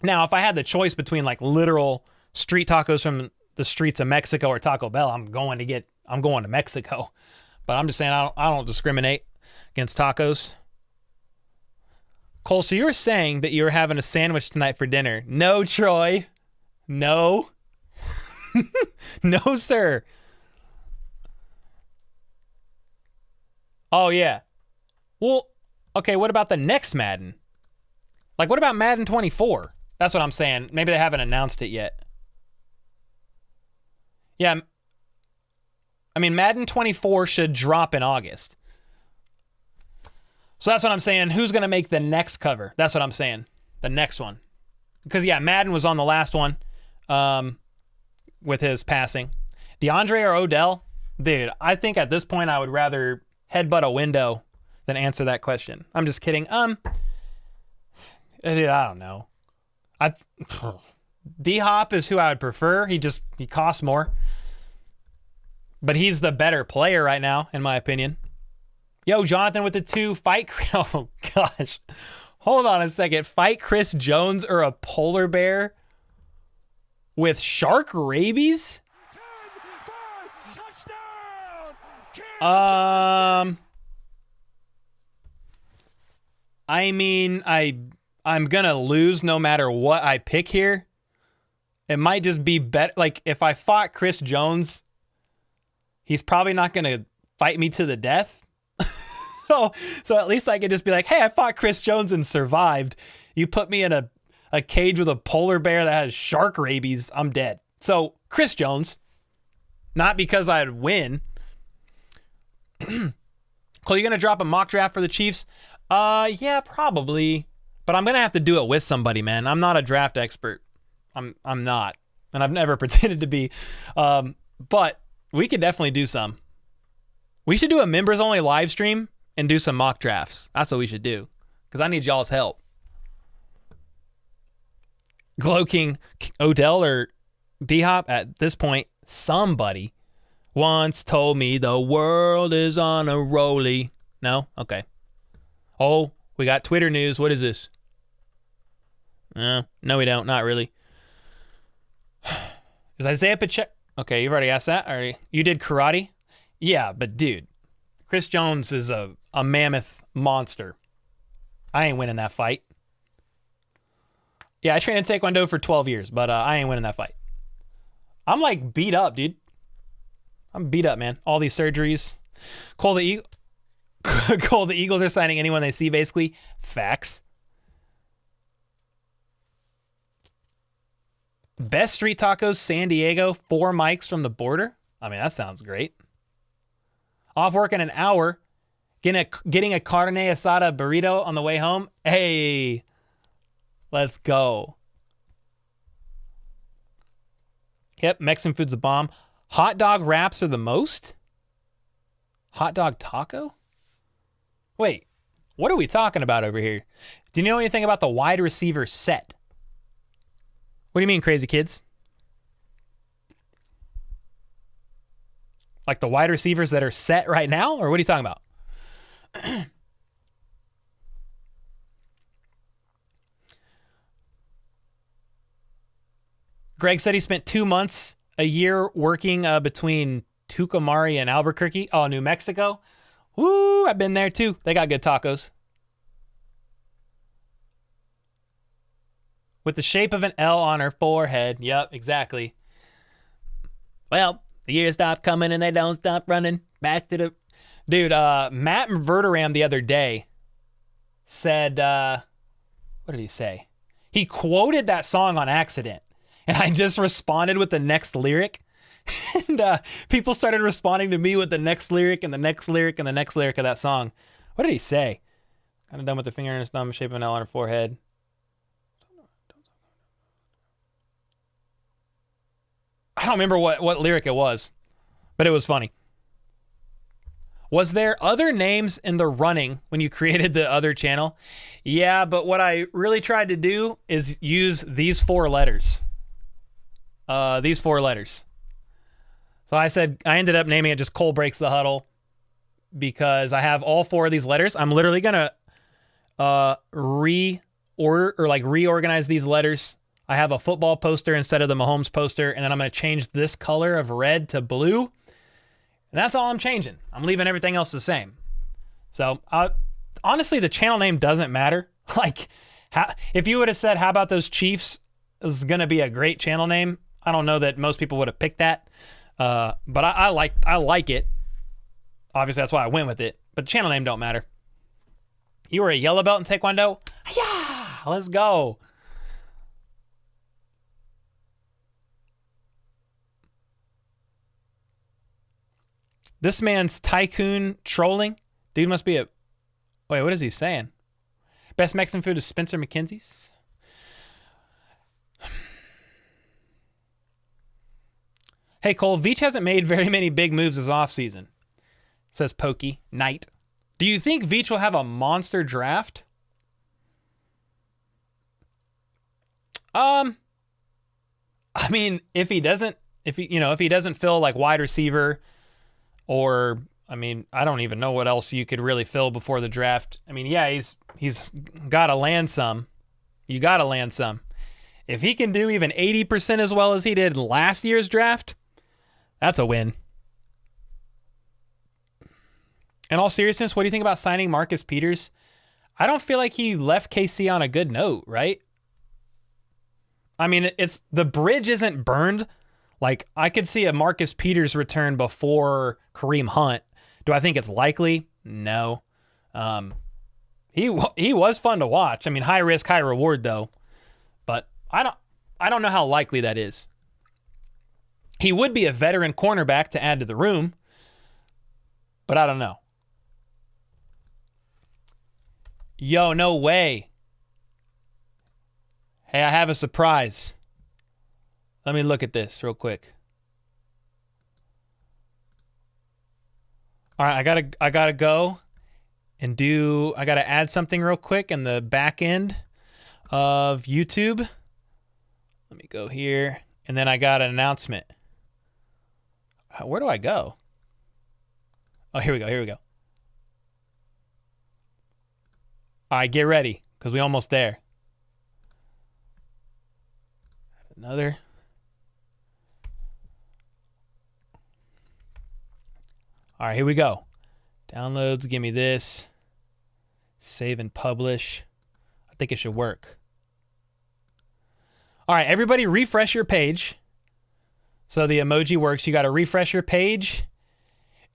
Now, if I had the choice between like literal street tacos from the streets of Mexico or Taco Bell, I'm going to Mexico. But I'm just saying I don't discriminate against tacos. Cole, so you're saying that you're having a sandwich tonight for dinner? No, Troy. No. No, sir. Oh, yeah. Well, okay, what about the next Madden? Like, what about Madden 24? That's what I'm saying. Maybe they haven't announced it yet. Yeah. I mean, Madden 24 should drop in August. So that's what I'm saying. Who's going to make the next cover? That's what I'm saying. The next one. Because, yeah, Madden was on the last one with his passing. DeAndre or Odell? Dude, I think at this point I would rather headbutt a window than answer that question. I'm just kidding. Dude, I don't know. D-Hop is who I would prefer. He costs more. But he's the better player right now, in my opinion. Yo, Jonathan with the 2. Fight. Oh, gosh. Hold on a second. Fight Chris Jones or a polar bear with shark rabies? 10-5, touchdown! I mean, I'm gonna lose no matter what I pick here. It might just be better. Like, if I fought Chris Jones, he's probably not gonna fight me to the death. So at least I could just be like, hey, I fought Chris Jones and survived. You put me in a cage with a polar bear that has shark rabies, I'm dead. So Chris Jones, not because I'd win. Cole, you gonna drop a mock draft for the Chiefs? Yeah, probably. But I'm gonna have to do it with somebody, man. I'm not a draft expert. I'm not. And I've never pretended to be. But we could definitely do some. We should do a members only live stream and do some mock drafts. That's what we should do. Because I need y'all's help. Glow King, Odell or D-Hop, at this point, somebody once told me the world is on a rollie. No? Okay. Oh, we got Twitter news. What is this? No, we don't. Not really. Is Isaiah Pacheco? Okay, you've already asked that. Already. You did karate? Yeah, but dude, Chris Jones is a mammoth monster. I ain't winning that fight. Yeah, I trained in Taekwondo for 12 years, but I ain't winning that fight. I'm like beat up, dude. I'm beat up, man. All these surgeries. Cole, the Eagles are signing anyone they see, basically. Facts. Best street tacos, San Diego. 4 mics from the border. I mean, that sounds great. Off work in an hour. Getting a carne asada burrito on the way home. Hey, let's go. Yep, Mexican food's a bomb. Hot dog wraps are the most? Hot dog taco? Wait, what are we talking about over here? Do you know anything about the wide receiver set? What do you mean, crazy kids? Like the wide receivers that are set right now? Or what are you talking about? Greg said he spent 2 months a year working between Tucumari and Albuquerque. Oh, New Mexico. Woo, I've been there too. They got good tacos. With the shape of an L on her forehead. Yep, exactly. Well, the years stop coming and they don't stop running. Back to the... Dude, Matt Verderam the other day said... what did he say? He quoted that song on accident. And I just responded with the next lyric. And people started responding to me with the next lyric and the next lyric and the next lyric of that song. What did he say? Kind of done with the finger in his thumb, shape of an L on her forehead. I don't remember what lyric it was, but it was funny. Was there other names in the running when you created the other channel? Yeah, but what I really tried to do is use these 4 letters. These 4 letters. So I ended up naming it just Cole Breaks the Huddle because I have all 4 of these letters. I'm literally going to reorganize these letters. I have a football poster instead of the Mahomes poster, and then I'm going to change this color of red to blue. And that's all I'm changing. I'm leaving everything else the same. So honestly, the channel name doesn't matter. Like, if you would have said, how about those Chiefs? This is going to be a great channel name. I don't know that most people would have picked that. But I like it. Obviously, that's why I went with it. But the channel name don't matter. You were a yellow belt in Taekwondo? Yeah, let's go. This man's tycoon trolling. Dude must be a... Wait, what is he saying? Best Mexican food is Spencer McKenzie's. Hey, Cole, Veach hasn't made very many big moves this offseason, says Pokey Knight. Do you think Veach will have a monster draft? I mean, if he doesn't fill like wide receiver or, I mean, I don't even know what else you could really fill before the draft. I mean, yeah, he's got to land some. You got to land some. If he can do even 80% as well as he did last year's draft, that's a win. In all seriousness, what do you think about signing Marcus Peters? I don't feel like he left KC on a good note, right? I mean, the bridge isn't burned. Like, I could see a Marcus Peters return before Kareem Hunt. Do I think it's likely? No. He was fun to watch. I mean, high risk, high reward though. But I don't know how likely that is. He would be a veteran cornerback to add to the room, but I don't know. Yo, no way. Hey, I have a surprise. Let me look at this real quick. All right, I gotta go and I gotta add something real quick in the back end of YouTube. Let me go here, and then I got an announcement. Where do I go? Oh, here we go. All right, get ready, because we're almost there. Another. All right, here we go. Downloads, give me this. Save and publish. I think it should work. All right, everybody refresh your page. So the emoji works. You got to refresh your page.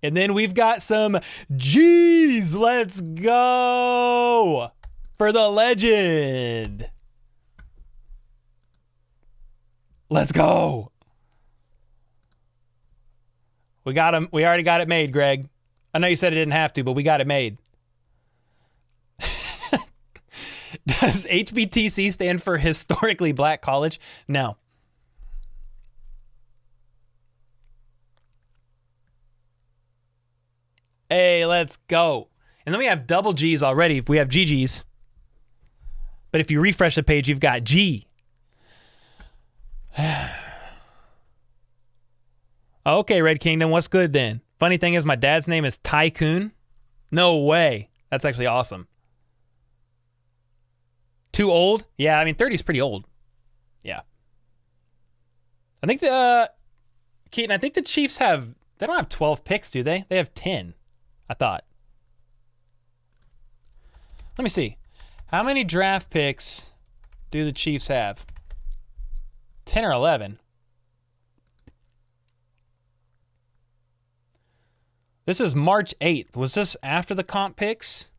And then we've got some G's. Let's go for the legend. Let's go. We got him. We already got it made, Greg. I know you said it didn't have to, but we got it made. Does HBTC stand for Historically Black College? No. Hey, let's go. And then we have double G's already. If we have GG's. But if you refresh the page, you've got G. Okay, Red Kingdom, what's good then? Funny thing is, my dad's name is Tycoon. No way. That's actually awesome. Too old? Yeah, I mean, 30 is pretty old. Yeah. I think Keaton, I think the Chiefs they don't have 12 picks, do they? They have 10, I thought. Let me see. How many draft picks do the Chiefs have? 10 or 11? This is March 8th. Was this after the comp picks?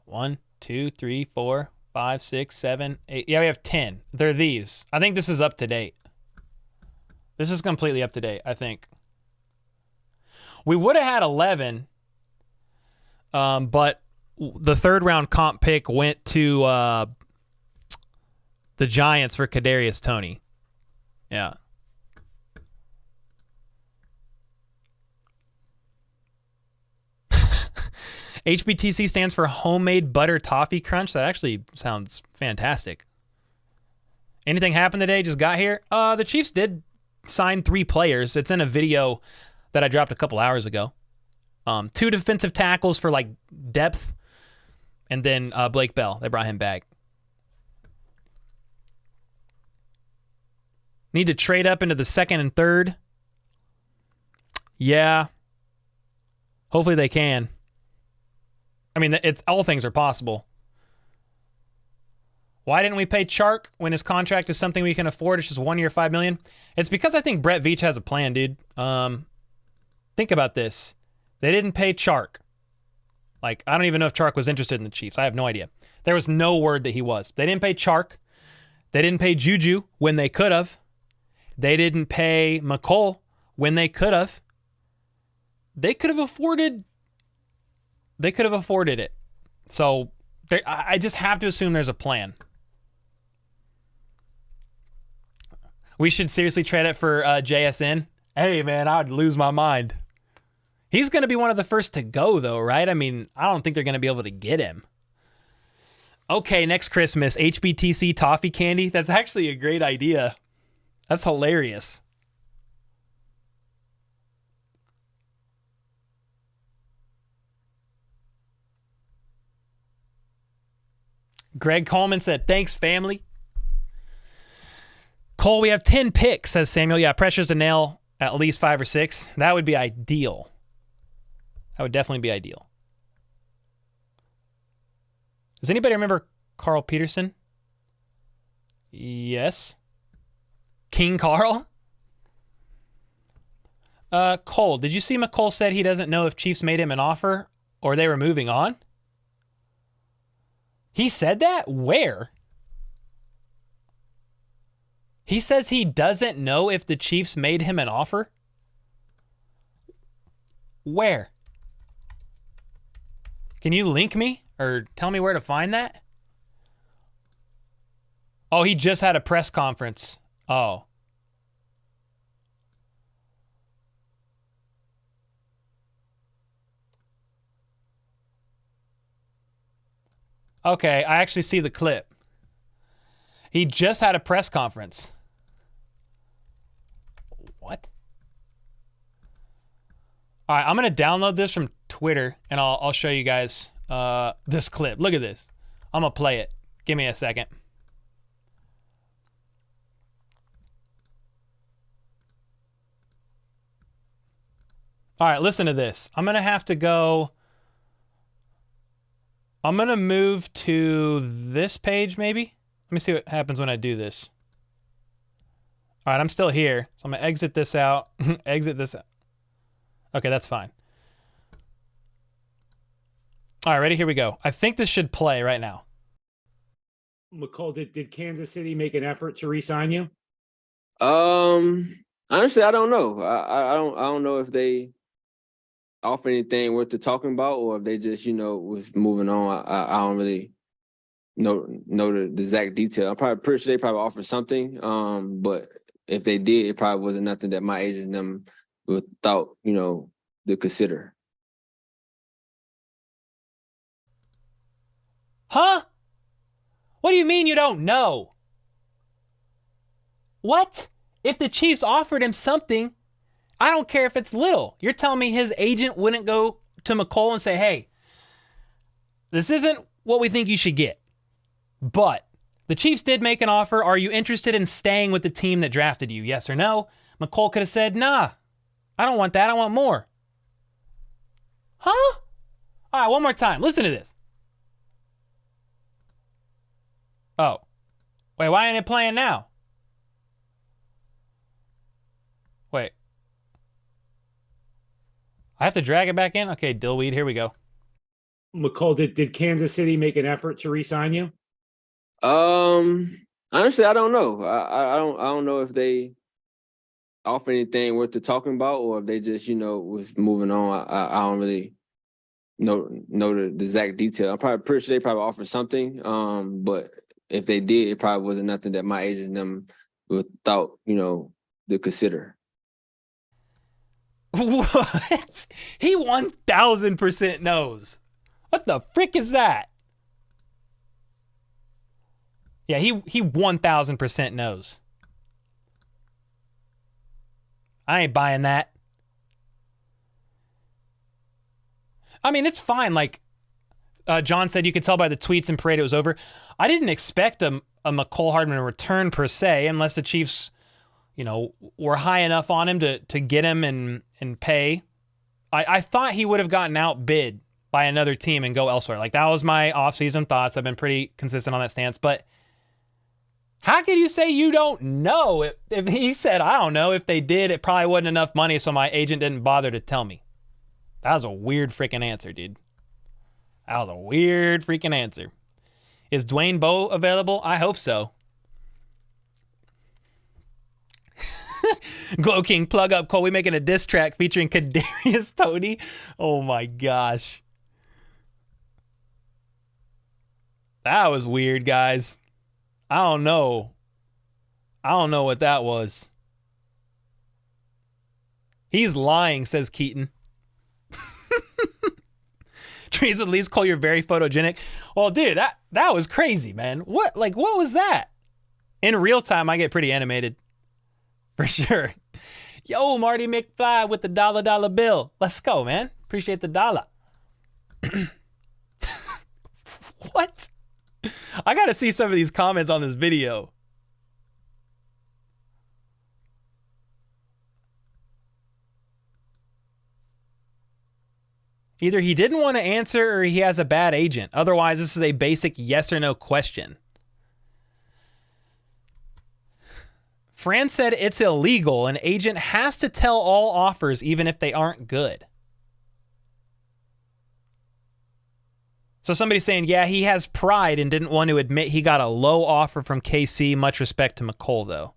1, 2, 3, 4, 5, 6, 7, 8. Yeah, we have 10. They're these. I think this is up to date. This is completely up to date, I think. We would have had 11, but the third round comp pick went to the Giants for Kadarius Toney. Yeah. HBTC stands for Homemade Butter Toffee Crunch. That actually sounds fantastic. Anything happened today? Just got here? The Chiefs did sign 3 players. It's in a video that I dropped a couple hours ago. 2 defensive tackles for like depth, and then Blake Bell. They brought him back. Need to trade up into the second and third. Yeah. Hopefully they can. I mean, it's all things are possible. Why didn't we pay Chark when his contract is something we can afford? It's just 1 year, $5 million. It's because I think Brett Veach has a plan, dude. Think about this. They didn't pay Chark. Like, I don't even know if Chark was interested in the Chiefs. I have no idea. There was no word that he was. They didn't pay Chark. They didn't pay Juju when they could have. They didn't pay Mecole when they could have. They could have afforded it. So I just have to assume there's a plan. We should seriously trade it for JSN. Hey, man, I would lose my mind. He's going to be one of the first to go, though, right? I mean, I don't think they're going to be able to get him. Okay, next Christmas, HBTC toffee candy. That's actually a great idea. That's hilarious. Greg Coleman said, thanks, family. Cole, we have 10 picks, says Samuel. Yeah, pressure's to nail at least 5 or 6. That would be ideal. That would definitely be ideal. Does anybody remember Carl Peterson? Yes. King Carl? Cole, did you see Mecole said he doesn't know if Chiefs made him an offer or they were moving on? He said that? Where? He says he doesn't know if the Chiefs made him an offer? Where? Can you link me or tell me where to find that? Oh, he just had a press conference. Oh. Okay, I actually see the clip. He just had a press conference. What? All right, I'm going to download this from Twitter, and I'll show you guys this clip. Look at this. I'm going to play it. Give me a second. All right, listen to this. I'm going to have to go... I'm going to move to this page, maybe. Let me see what happens when I do this. All right, I'm still here. So I'm going to exit this out. Exit this out. Okay, that's fine. All right, ready? Here we go. I think this should play right now. Mecole, did Kansas City make an effort to re-sign you? Honestly, I don't know. I don't know if they offer anything worth talking about, or if they just, was moving on. I don't really know the exact detail. I'm probably pretty sure they probably offered something. But if they did, it probably wasn't nothing that my agents and them thought, to consider. Huh? What do you mean you don't know? What? If the Chiefs offered him something, I don't care if it's little. You're telling me his agent wouldn't go to Mecole and say, hey, this isn't what we think you should get, but the Chiefs did make an offer. Are you interested in staying with the team that drafted you? Yes or no? Mecole could have said, nah, I don't want that. I want more. Huh? All right, one more time. Listen to this. Oh. Wait, why ain't it playing now? Wait. I have to drag it back in? Okay, Dillweed, here we go. Mecole, did Kansas City make an effort to re-sign you? Honestly, I don't know. I don't know if they offer anything worth the talking about or if they just, was moving on. I don't really know the exact detail. I'm probably pretty sure they probably offered something. But if they did, it probably wasn't nothing that my agent and them thought, to consider. What? He 1,000% knows. What the frick is that? Yeah, he 1,000% knows. I ain't buying that. I mean, it's fine. Like John said, you could tell by the tweets and parade it was over. I didn't expect a Mecole Hardman return per se, unless the Chiefs, were high enough on him to get him and pay. I thought he would have gotten outbid by another team and go elsewhere. Like, that was my offseason thoughts. I've been pretty consistent on that stance. But how could you say you don't know? If he said, I don't know. If they did, it probably wasn't enough money, so my agent didn't bother to tell me. That was a weird freaking answer, dude. That was a weird freaking answer. Is Dwayne Bowe available? I hope so. Glow King, plug up, Cole. We making a diss track featuring Kadarius Toney. Oh my gosh. That was weird, guys. I don't know. I don't know what that was. He's lying, says Keaton. Trees at least call you're very photogenic. Well, dude, that was crazy, man. What was that? In real time, I get pretty animated. For sure. Yo, Marty McFly with the dollar bill. Let's go, man. Appreciate the dollar. What? I gotta see some of these comments on this video. Either he didn't want to answer or he has a bad agent. Otherwise, this is a basic yes or no question. Fran said it's illegal. An agent has to tell all offers even if they aren't good. So somebody's saying, yeah, he has pride and didn't want to admit he got a low offer from KC. Much respect to Mecole, though.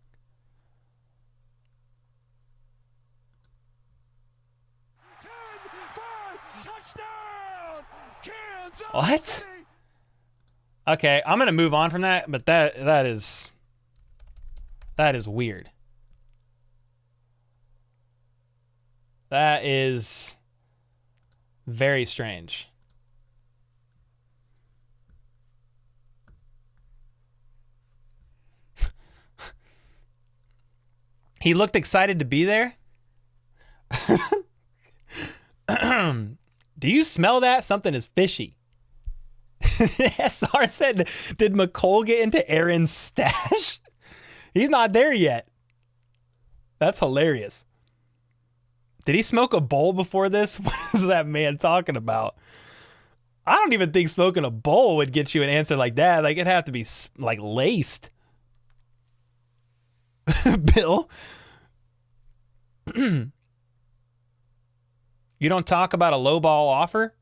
10-5 touchdown, Kansas What? City. Okay, I'm going to move on from that, but that is weird. That is very strange. He looked excited to be there. Do you smell that? Something is fishy. SR said, did Mecole get into Aaron's stash? He's not there yet. That's hilarious. Did he smoke a bowl before this? What is that man talking about? I don't even think smoking a bowl would get you an answer like that. Like, it'd have to be like laced. Bill, you don't talk about a low ball offer?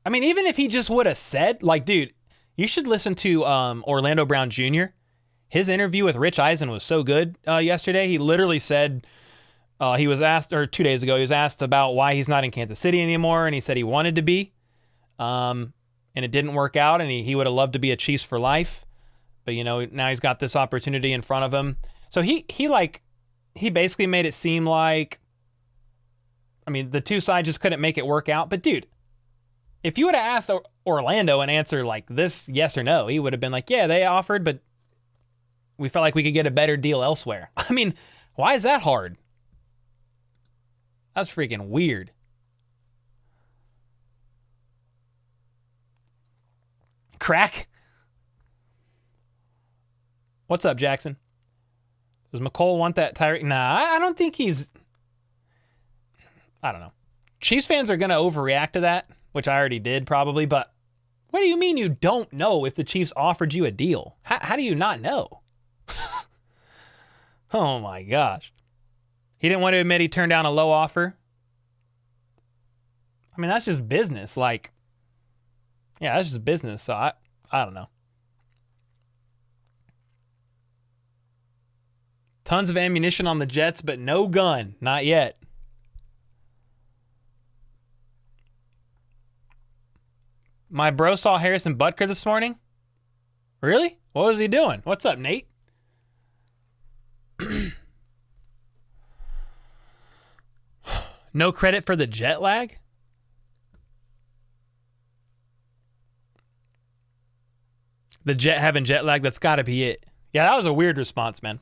I mean, even if he just would have said, like, dude, you should listen to Orlando Brown Jr. His interview with Rich Eisen was so good yesterday. He literally said, he was asked, or 2 days ago, he was asked about why he's not in Kansas City anymore, and he said he wanted to be, and it didn't work out, and he would have loved to be a Chiefs for life. But, now he's got this opportunity in front of him. So he basically made it seem like I mean, the two sides just couldn't make it work out. But dude, if you would have asked Orlando an answer like this, yes or no, he would have been like, yeah, they offered, but we felt like we could get a better deal elsewhere. I mean, why is that hard? That's freaking weird. Crack? What's up, Jackson? Does Mecole want that Tyreek? Nah, I don't think he's... I don't know. Chiefs fans are going to overreact to that, which I already did probably, but what do you mean you don't know if the Chiefs offered you a deal? How do you not know? Oh my gosh. He didn't want to admit he turned down a low offer. I mean, that's just business. Like, yeah, that's just business. So I don't know. Tons of ammunition on the Jets, but no gun. Not yet. My bro saw Harrison Butker this morning. Really? What was he doing? What's up, Nate? No credit for the jet lag? The Jet having jet lag, that's got to be it. Yeah, that was a weird response, man.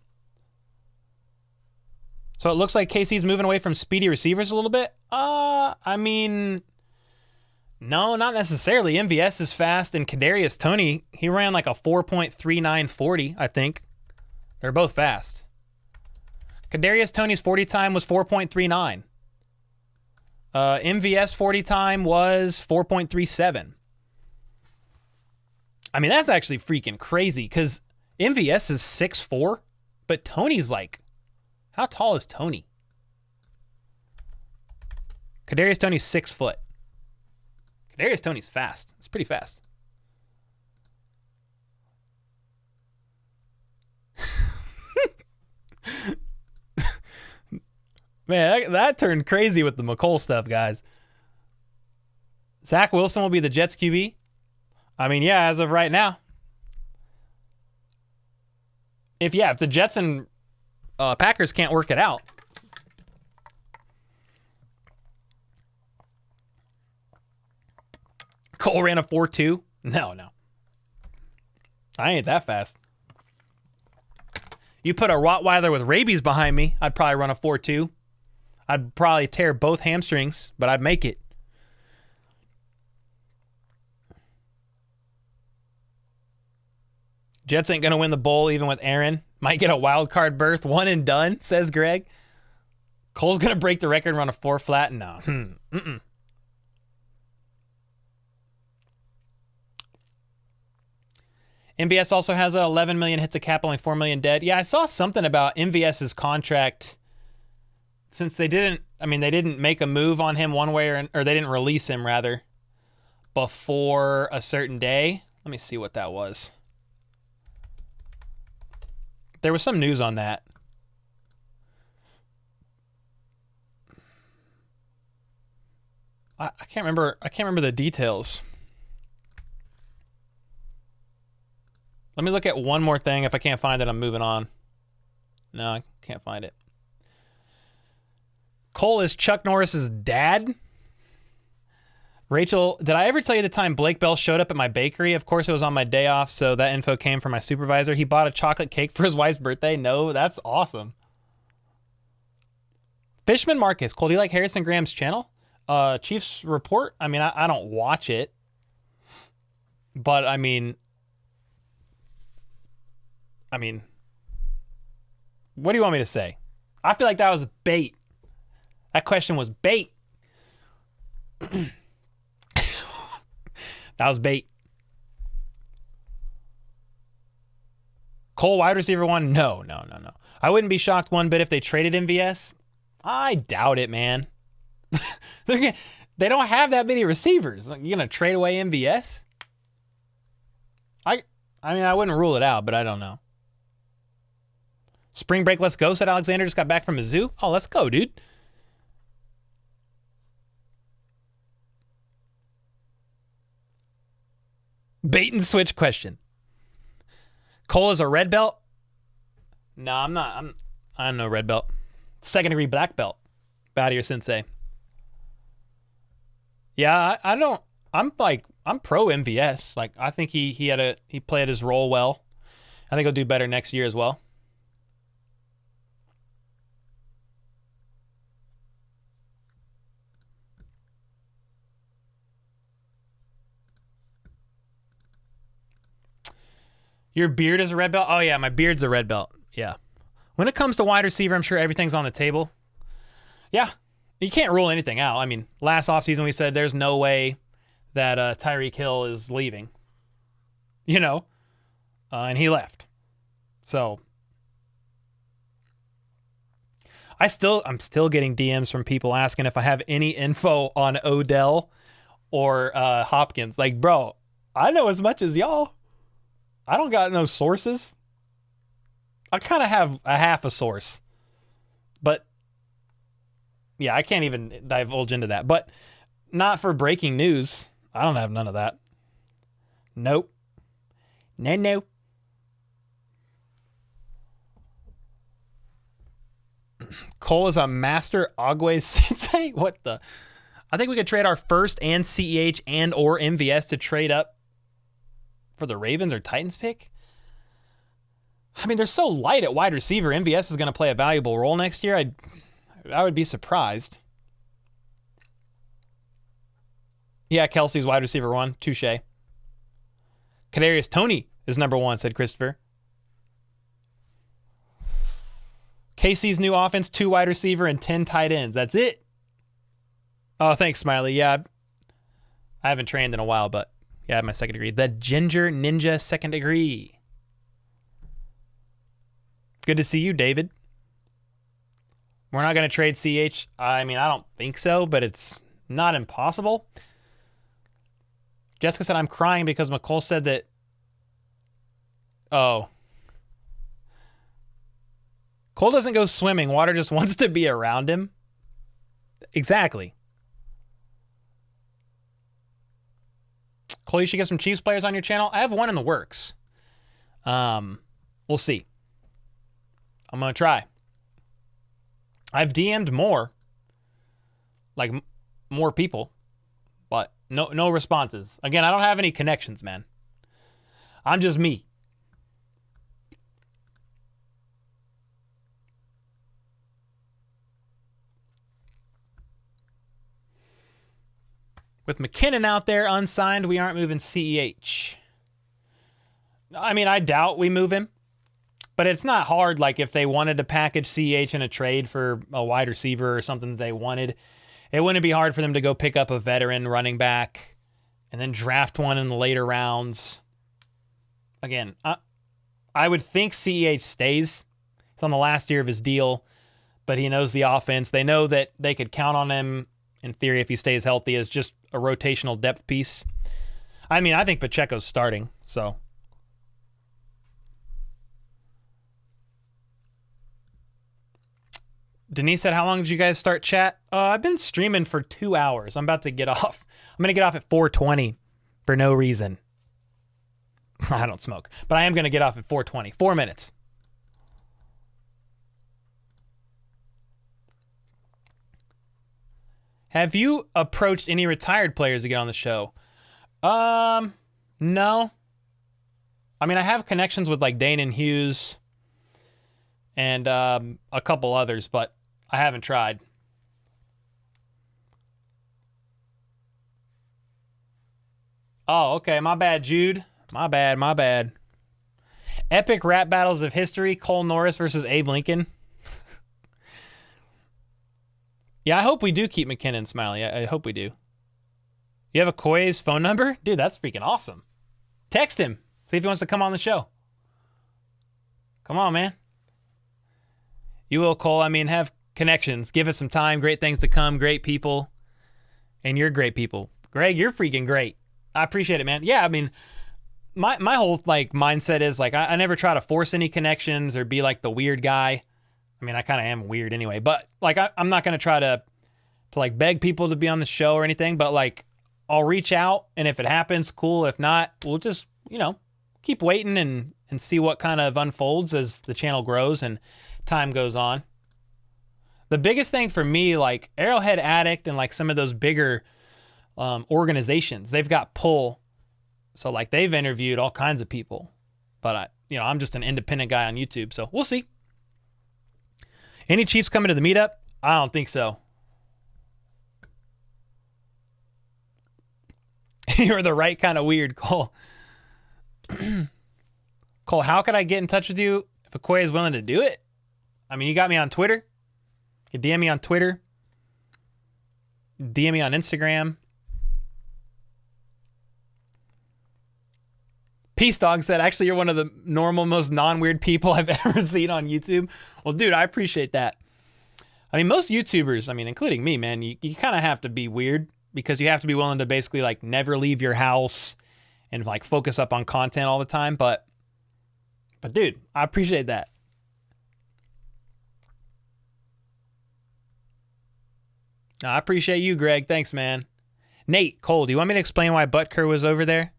So it looks like KC's moving away from speedy receivers a little bit. I mean, no, not necessarily. MVS is fast, and Kadarius Toney, he ran like a 4.3940, I think. They're both fast. Kadarius Toney's 40 time was 4.39. MVS 40 time was 4.37. I mean, that's actually freaking crazy because MVS is 6'4", but Toney's like, how tall is Toney? Kadarius Toney's 6 foot. Kadarius Toney's fast. It's pretty fast. Man, that turned crazy with the Mecole stuff, guys. Zach Wilson will be the Jets QB. I mean, yeah, as of right now. If the Jets and Packers can't work it out. Cole ran a 4.2. No. I ain't that fast. You put a Rottweiler with rabies behind me, I'd probably run a 4.2. I'd probably tear both hamstrings, but I'd make it. Jets ain't going to win the bowl even with Aaron. Might get a wild card berth. One and done, says Greg. Cole's going to break the record and run a 4 flat? No. MVS also has 11 million hits a cap, only 4 million dead. Yeah, I saw something about MVS's contract. Since they didn't make a move on him one way or they didn't release him rather before a certain day. Let me see what that was. There was some news on that. I can't remember the details. Let me look at one more thing. If I can't find it, I'm moving on. No, I can't find it. Cole is Chuck Norris's dad. Rachel, did I ever tell you the time Blake Bell showed up at my bakery? Of course, it was on my day off, so that info came from my supervisor. He bought a chocolate cake for his wife's birthday. No, that's awesome. Fishman Marcus, Cole, do you like Harrison Graham's channel? Chiefs Report? I mean, I don't watch it. But, I mean, what do you want me to say? I feel like that was bait. That question was bait. That was bait. Cole, wide receiver 1? No. I wouldn't be shocked one bit if they traded MVS. I doubt it, man. They don't have that many receivers. You're going to trade away MVS? I mean, I wouldn't rule it out, but I don't know. Spring break, let's go, said Alexander. Just got back from a zoo. Oh, let's go, dude. Bait and switch question. Cole is a red belt? No, I'm not. I'm no red belt. Second degree black belt. Bow to your sensei. Yeah, I don't. I'm pro MVS. Like I think he played his role well. I think he'll do better next year as well. Your beard is a red belt? Oh yeah, my beard's a red belt. Yeah. When it comes to wide receiver, I'm sure everything's on the table. Yeah. You can't rule anything out. I mean, last offseason we said there's no way that Tyreek Hill is leaving. You know? And he left. So I'm still getting DMs from people asking if I have any info on Odell or Hopkins. Like, bro, I know as much as y'all. I don't got no sources. I kind of have a half a source. But yeah, I can't even divulge into that. But not for breaking news. I don't have none of that. Nope. No. Cole is a master Agwe sensei? What the? I think we could trade our first and CEH and or MVS to trade up for the Ravens or Titans pick. I mean, they're so light at wide receiver. MVS is going to play a valuable role next year. I would be surprised. Yeah, Kelsey's wide receiver 1. Touche. Kadarius Toney is number 1, said Christopher. KC's new offense, 2 wide receiver and 10 tight ends. That's it. Oh, thanks, Smiley. Yeah, I haven't trained in a while, but yeah, I have my second degree. The Ginger Ninja second degree. Good to see you, David. We're not going to trade CH. I mean, I don't think so, but it's not impossible. Jessica said, I'm crying because Mecole said that. Oh. Cole doesn't go swimming. Water just wants to be around him. Exactly. Cole, you should get some Chiefs players on your channel. I have one in the works. We'll see. I'm going to try. I've DM'd more. Like, more people. But no responses. Again, I don't have any connections, man. I'm just me. With McKinnon out there unsigned, we aren't moving CEH. I mean, I doubt we move him. But it's not hard, like, if they wanted to package CEH in a trade for a wide receiver or something that they wanted, it wouldn't be hard for them to go pick up a veteran running back and then draft one in the later rounds. Again, I would think CEH stays. He's on the last year of his deal, but he knows the offense. They know that they could count on him, in theory, if he stays healthy, as just a rotational depth piece. I mean, I think Pacheco's starting, so... Denise said, how long did you guys start chat? I've been streaming for 2 hours. I'm about to get off. I'm going to get off at 4:20 for no reason. I don't smoke, but I am going to get off at 4:20. 4 minutes. Have you approached any retired players to get on the show? No. I mean, I have connections with like Dane and Hughes and a couple others, but I haven't tried. Oh, okay. My bad, Jude. My bad. Epic rap battles of history. Cole Norris versus Abe Lincoln. Yeah, I hope we do keep McKinnon, Smiley. I hope we do. You have a Koi's phone number? Dude, that's freaking awesome. Text him. See if he wants to come on the show. Come on, man. You will, Cole. I mean, have connections. Give us some time. Great things to come. Great people. And you're great people. Greg, you're freaking great. I appreciate it, man. Yeah, I mean, my whole like mindset is like I never try to force any connections or be like the weird guy. I mean, I kind of am weird anyway, but like I'm not gonna try to like beg people to be on the show or anything. But like I'll reach out, and if it happens, cool. If not, we'll just keep waiting and see what kind of unfolds as the channel grows and time goes on. The biggest thing for me, like Arrowhead Addict and like some of those bigger organizations. They've got pull. So like they've interviewed all kinds of people. But I'm just an independent guy on YouTube, so we'll see. Any Chiefs coming to the meetup? I don't think so. You're the right kind of weird, Cole. Cole, how could I get in touch with you if Okoye is willing to do it? I mean, you got me on Twitter. You DM me on Twitter. DM me on Instagram. Peace Dog said, actually, you're one of the normal, most non-weird people I've ever seen on YouTube. Well, dude, I appreciate that. I mean, most YouTubers, including me, man, you kind of have to be weird because you have to be willing to basically like never leave your house and like focus up on content all the time. But dude, I appreciate that. No, I appreciate you, Greg. Thanks, man. Nate, Cole, do you want me to explain why Butker was over there?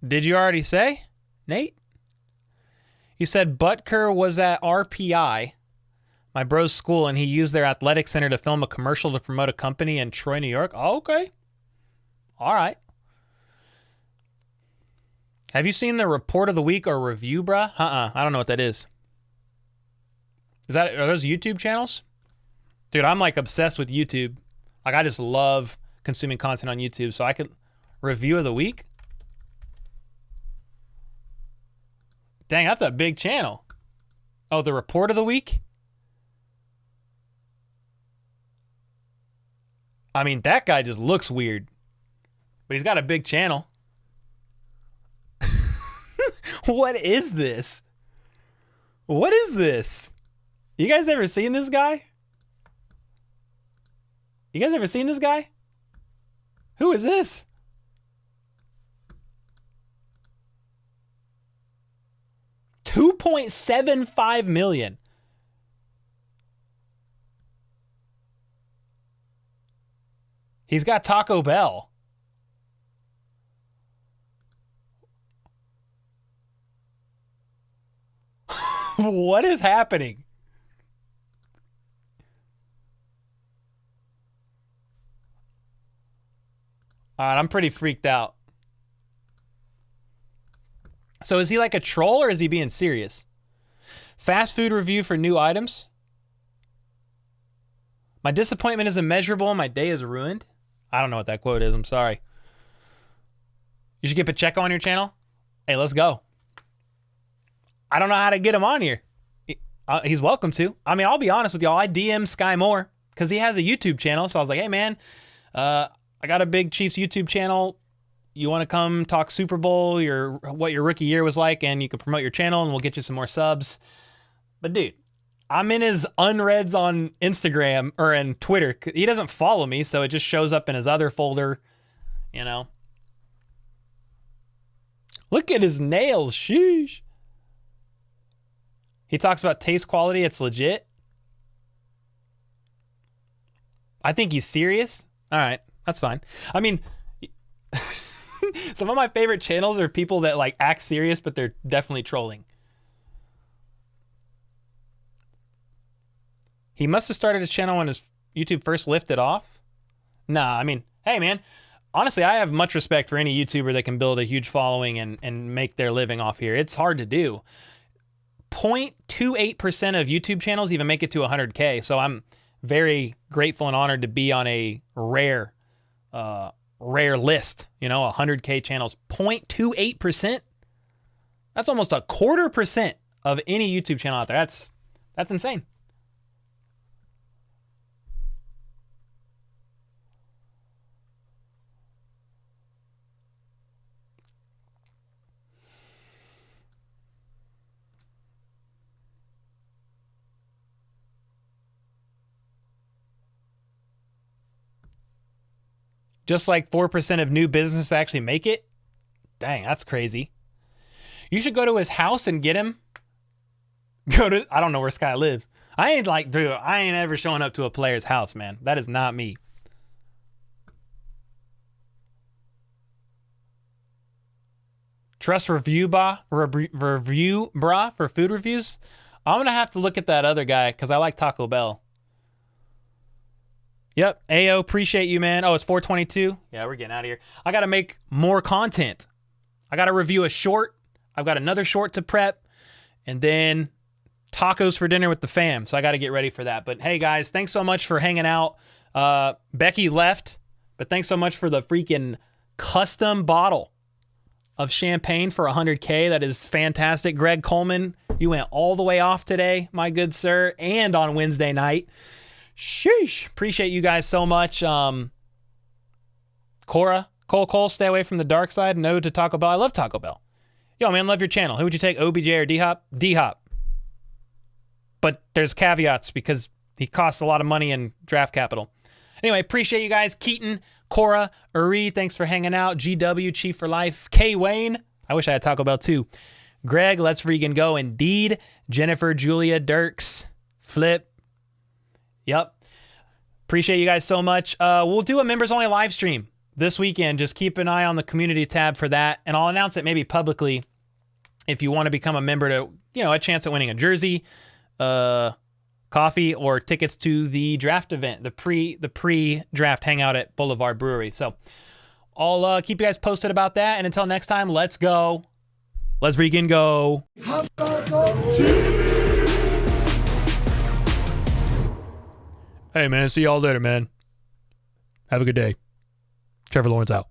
Did you already say, Nate? You said Butker was at RPI, my bro's school, and he used their athletic center to film a commercial to promote a company in Troy, New York. Oh, okay. All right. Have you seen the report of the week or review, bruh? I don't know what that is. Are those YouTube channels? Dude, I'm like obsessed with YouTube. Like I just love consuming content on YouTube. So I could review of the week. Dang, that's a big channel. Oh, the report of the week? I mean, that guy just looks weird. But he's got a big channel. What is this? What is this? You guys ever seen this guy? You guys ever seen this guy? Who is this? $2.75 million. He's got Taco Bell. What is happening? All right, I'm pretty freaked out. So is he like a troll or is he being serious? Fast food review for new items. My disappointment is immeasurable and my day is ruined. I don't know what that quote is. I'm sorry. You should get Pacheco on your channel. Hey, let's go. I don't know how to get him on here. He's welcome to. I mean, I'll be honest with y'all. I DM Sky Moore because he has a YouTube channel. So I was like, hey, man, I got a big Chiefs YouTube channel. You want to come talk Super Bowl, what your rookie year was like, and you can promote your channel and we'll get you some more subs. But dude, I'm in his unreads on Instagram or in Twitter. He doesn't follow me, so it just shows up in his other folder, you know. Look at his nails, sheesh. He talks about taste quality, it's legit. I think he's serious. All right, that's fine. I mean, some of my favorite channels are people that like act serious, but they're definitely trolling. He must have started his channel when his YouTube first lifted off. Nah, I mean, hey man, honestly, I have much respect for any YouTuber that can build a huge following and make their living off here. It's hard to do. 0.28% of YouTube channels even make it to 100K. So I'm very grateful and honored to be on a rare list, 100K channels. 0.28%. That's almost 0.25% of any YouTube channel out there. That's insane. Just like 4% of new businesses actually make it. Dang, that's crazy. You should go to his house and get him. I don't know where Sky lives. I ain't ever showing up to a player's house, man. That is not me. Trust review bra for food reviews. I'm going to have to look at that other guy because I like Taco Bell. Yep. AO, appreciate you, man. Oh, it's 422. Yeah, we're getting out of here. I got to make more content. I got to review a short. I've got another short to prep. And then tacos for dinner with the fam. So I got to get ready for that. But hey, guys, thanks so much for hanging out. Becky left, but thanks so much for the freaking custom bottle of champagne for 100K. That is fantastic. Greg Coleman, you went all the way off today, my good sir, and on Wednesday night. Sheesh. Appreciate you guys so much. Cole, stay away from the dark side. No to Taco Bell. I love Taco Bell. Yo, man, love your channel. Who would you take, OBJ or D-Hop? D-Hop. But there's caveats because he costs a lot of money in draft capital. Anyway, appreciate you guys. Keaton, Cora, Uri, thanks for hanging out. GW, Chief for Life. K. Wayne. I wish I had Taco Bell too. Greg, let's freaking go. Indeed. Jennifer, Julia, Dirks, Flip. Yep. Appreciate you guys so much. We'll do a members only live stream this weekend. Just keep an eye on the community tab for that. And I'll announce it maybe publicly if you want to become a member to, a chance at winning a jersey, coffee, or tickets to the draft event, the pre-draft hangout at Boulevard Brewery. So I'll keep you guys posted about that. And until next time, let's go. Let's freaking go. Hey, man. See y'all later, man. Have a good day. Trevor Lawrence out.